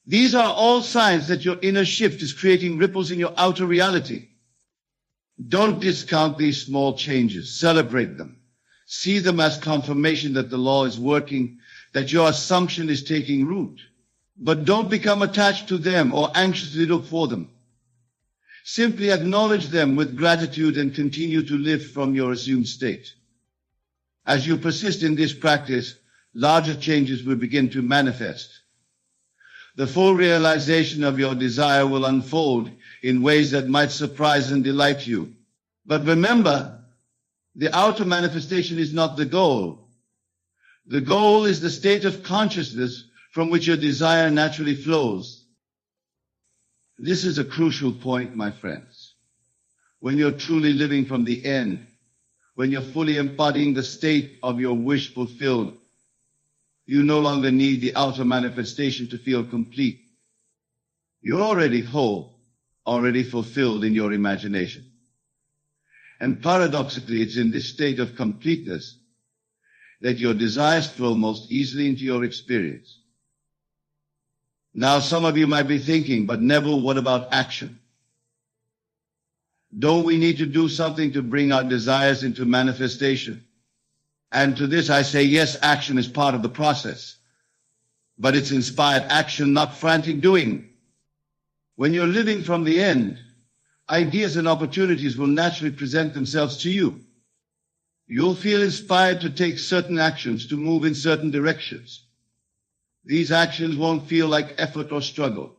S2: These are all signs that your inner shift is creating ripples in your outer reality. Don't discount these small changes. Celebrate them. See them as confirmation that the law is working, that your assumption is taking root. But don't become attached to them or anxiously look for them. Simply acknowledge them with gratitude and continue to live from your assumed state. As you persist in this practice, larger changes will begin to manifest. The full realization of your desire will unfold in ways that might surprise and delight you. But remember, the outer manifestation is not the goal. The goal is the state of consciousness from which your desire naturally flows. This is a crucial point, my friends. When you're truly living from the end, when you're fully embodying the state of your wish fulfilled, you no longer need the outer manifestation to feel complete. You're already whole, already fulfilled in your imagination. And paradoxically, it's in this state of completeness that your desires flow most easily into your experience. Now, some of you might be thinking, but Neville, what about action? Don't we need to do something to bring our desires into manifestation? And to this I say, yes, action is part of the process. But it's inspired action, not frantic doing. When you're living from the end, ideas and opportunities will naturally present themselves to you. You'll feel inspired to take certain actions, to move in certain directions. These actions won't feel like effort or struggle.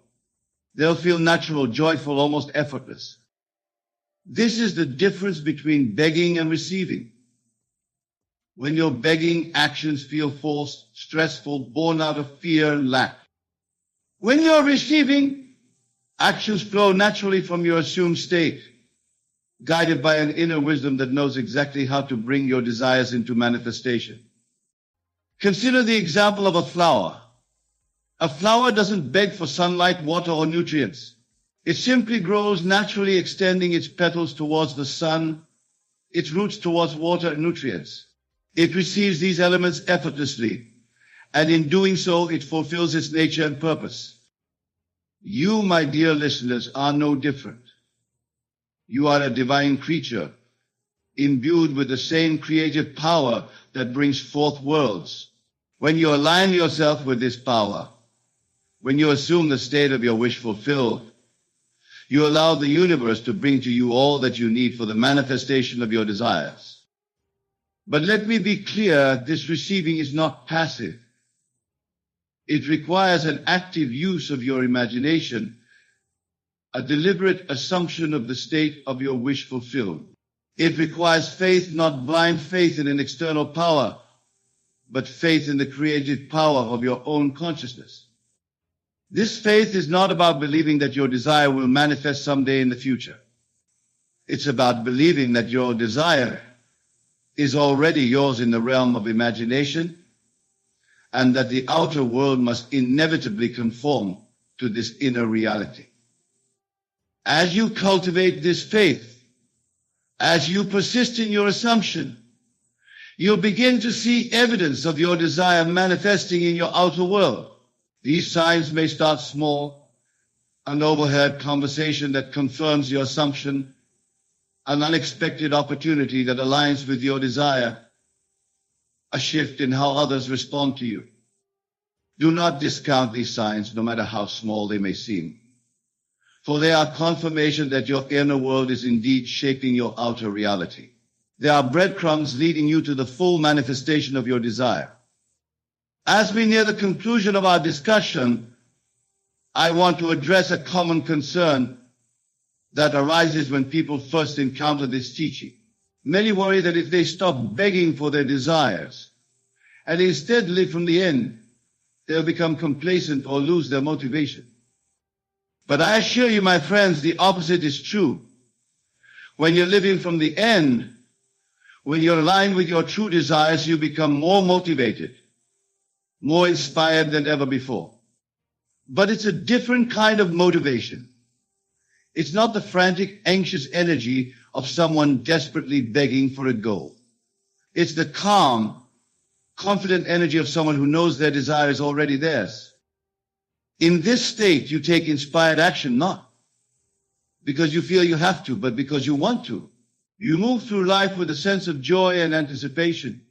S2: They'll feel natural, joyful, almost effortless. This is the difference between begging and receiving. When you're begging, actions feel forced, stressful, born out of fear and lack. When you're receiving, actions flow naturally from your assumed state, guided by an inner wisdom that knows exactly how to bring your desires into manifestation. Consider the example of a flower. A flower doesn't beg for sunlight, water, or nutrients. It simply grows naturally, extending its petals towards the sun, its roots towards water and nutrients. It receives these elements effortlessly, and in doing so, it fulfills its nature and purpose. You, my dear listeners, are no different. You are a divine creature, imbued with the same creative power that brings forth worlds. When you align yourself with this power, when you assume the state of your wish fulfilled, you allow the universe to bring to you all that you need for the manifestation of your desires. But let me be clear, this receiving is not passive. It requires an active use of your imagination, a deliberate assumption of the state of your wish fulfilled. It requires faith, not blind faith in an external power, but faith in the creative power of your own consciousness. This faith is not about believing that your desire will manifest someday in the future. It's about believing that your desire is already yours in the realm of imagination, and that the outer world must inevitably conform to this inner reality. As you cultivate this faith, as you persist in your assumption, you'll begin to see evidence of your desire manifesting in your outer world. These signs may start small: an overheard conversation that confirms your assumption, an unexpected opportunity that aligns with your desire, a shift in how others respond to you. Do not discount these signs, no matter how small they may seem, for they are confirmation that your inner world is indeed shaping your outer reality. They are breadcrumbs leading you to the full manifestation of your desire. As we near the conclusion of our discussion, I want to address a common concern that arises when people first encounter this teaching. Many worry that if they stop begging for their desires and instead live from the end, they'll become complacent or lose their motivation. But I assure you, my friends, the opposite is true. When you're living from the end, when you're aligned with your true desires, you become more motivated, more inspired than ever before. But it's a different kind of motivation. It's not the frantic, anxious energy of someone desperately begging for a goal. It's the calm, confident energy of someone who knows their desire is already theirs. In this state, you take inspired action, not because you feel you have to, but because you want to. You move through life with a sense of joy and anticipation,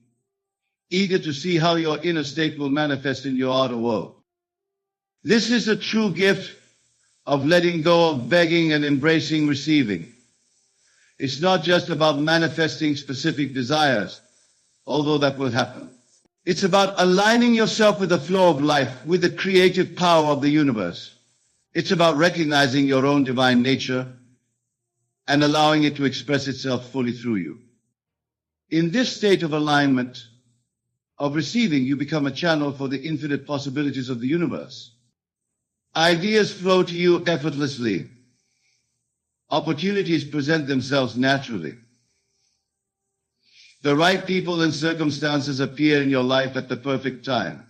S2: eager to see how your inner state will manifest in your outer world. This is a true gift of letting go of begging and embracing receiving. It's not just about manifesting specific desires, although that will happen. It's about aligning yourself with the flow of life, with the creative power of the universe. It's about recognizing your own divine nature and allowing it to express itself fully through you. In this state of alignment, of receiving, you become a channel for the infinite possibilities of the universe. Ideas flow to you effortlessly. Opportunities present themselves naturally. The right people and circumstances appear in your life at the perfect time.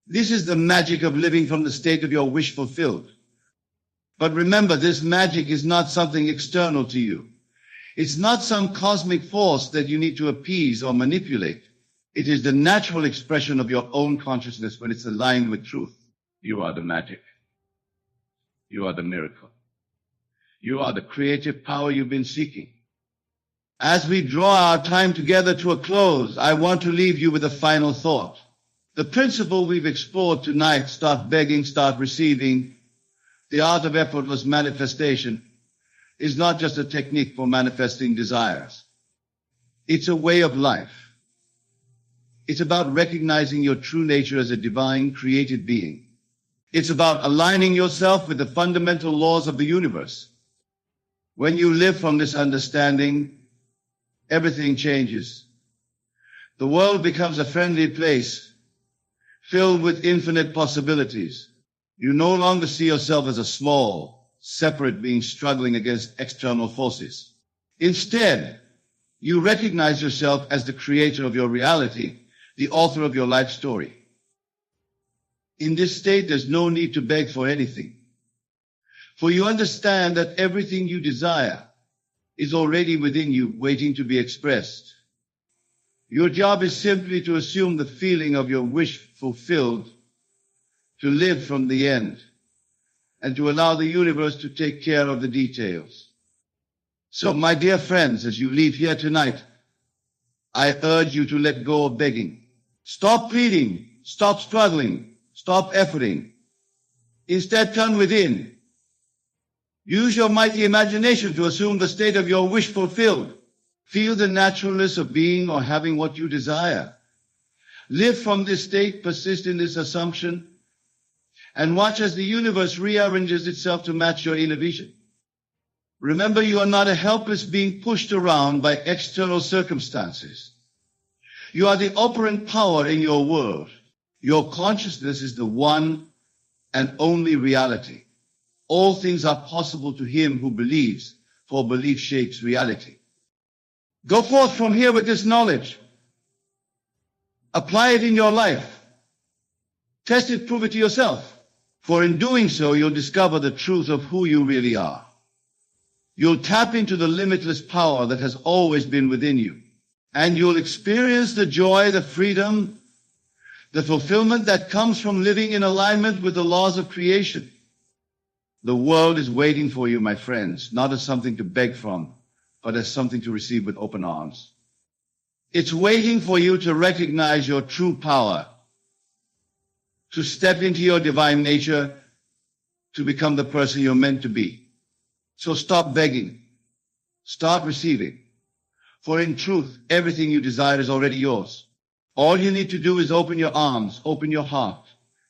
S2: This is the magic of living from the state of your wish fulfilled. But remember, this magic is not something external to you. It's not some cosmic force that you need to appease or manipulate. It is the natural expression of your own consciousness when it's aligned with truth. You are the magic. You are the miracle. You are the creative power you've been seeking. As we draw our time together to a close, I want to leave you with a final thought. The principle we've explored tonight, start begging, start receiving, the art of effortless manifestation, is not just a technique for manifesting desires. It's a way of life. It's about recognizing your true nature as a divine, created being. It's about aligning yourself with the fundamental laws of the universe. When you live from this understanding, everything changes. The world becomes a friendly place, filled with infinite possibilities. You no longer see yourself as a small, separate being struggling against external forces. Instead, you recognize yourself as the creator of your reality, the author of your life story. In this state, there's no need to beg for anything, for you understand that everything you desire is already within you, waiting to be expressed. Your job is simply to assume the feeling of your wish fulfilled, to live from the end, and to allow the universe to take care of the details. So, my dear friends, as you leave here tonight, I urge you to let go of begging. Stop pleading. Stop struggling. Stop efforting. Instead, turn within. Use your mighty imagination to assume the state of your wish fulfilled. Feel the naturalness of being or having what you desire. Live from this state, persist in this assumption, and watch as the universe rearranges itself to match your inner vision. Remember, you are not a helpless being pushed around by external circumstances. You are the operant power in your world. Your consciousness is the one and only reality. All things are possible to him who believes, for belief shapes reality. Go forth from here with this knowledge. Apply it in your life. Test it, prove it to yourself. For in doing so, you'll discover the truth of who you really are. You'll tap into the limitless power that has always been within you. And you'll experience the joy, the freedom, the fulfillment that comes from living in alignment with the laws of creation. The world is waiting for you, my friends, not as something to beg from, but as something to receive with open arms. It's waiting for you to recognize your true power, to step into your divine nature, to become the person you're meant to be. So stop begging. Start receiving. For in truth, everything you desire is already yours. All you need to do is open your arms, open your heart,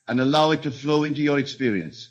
S2: and allow it to flow into your experience.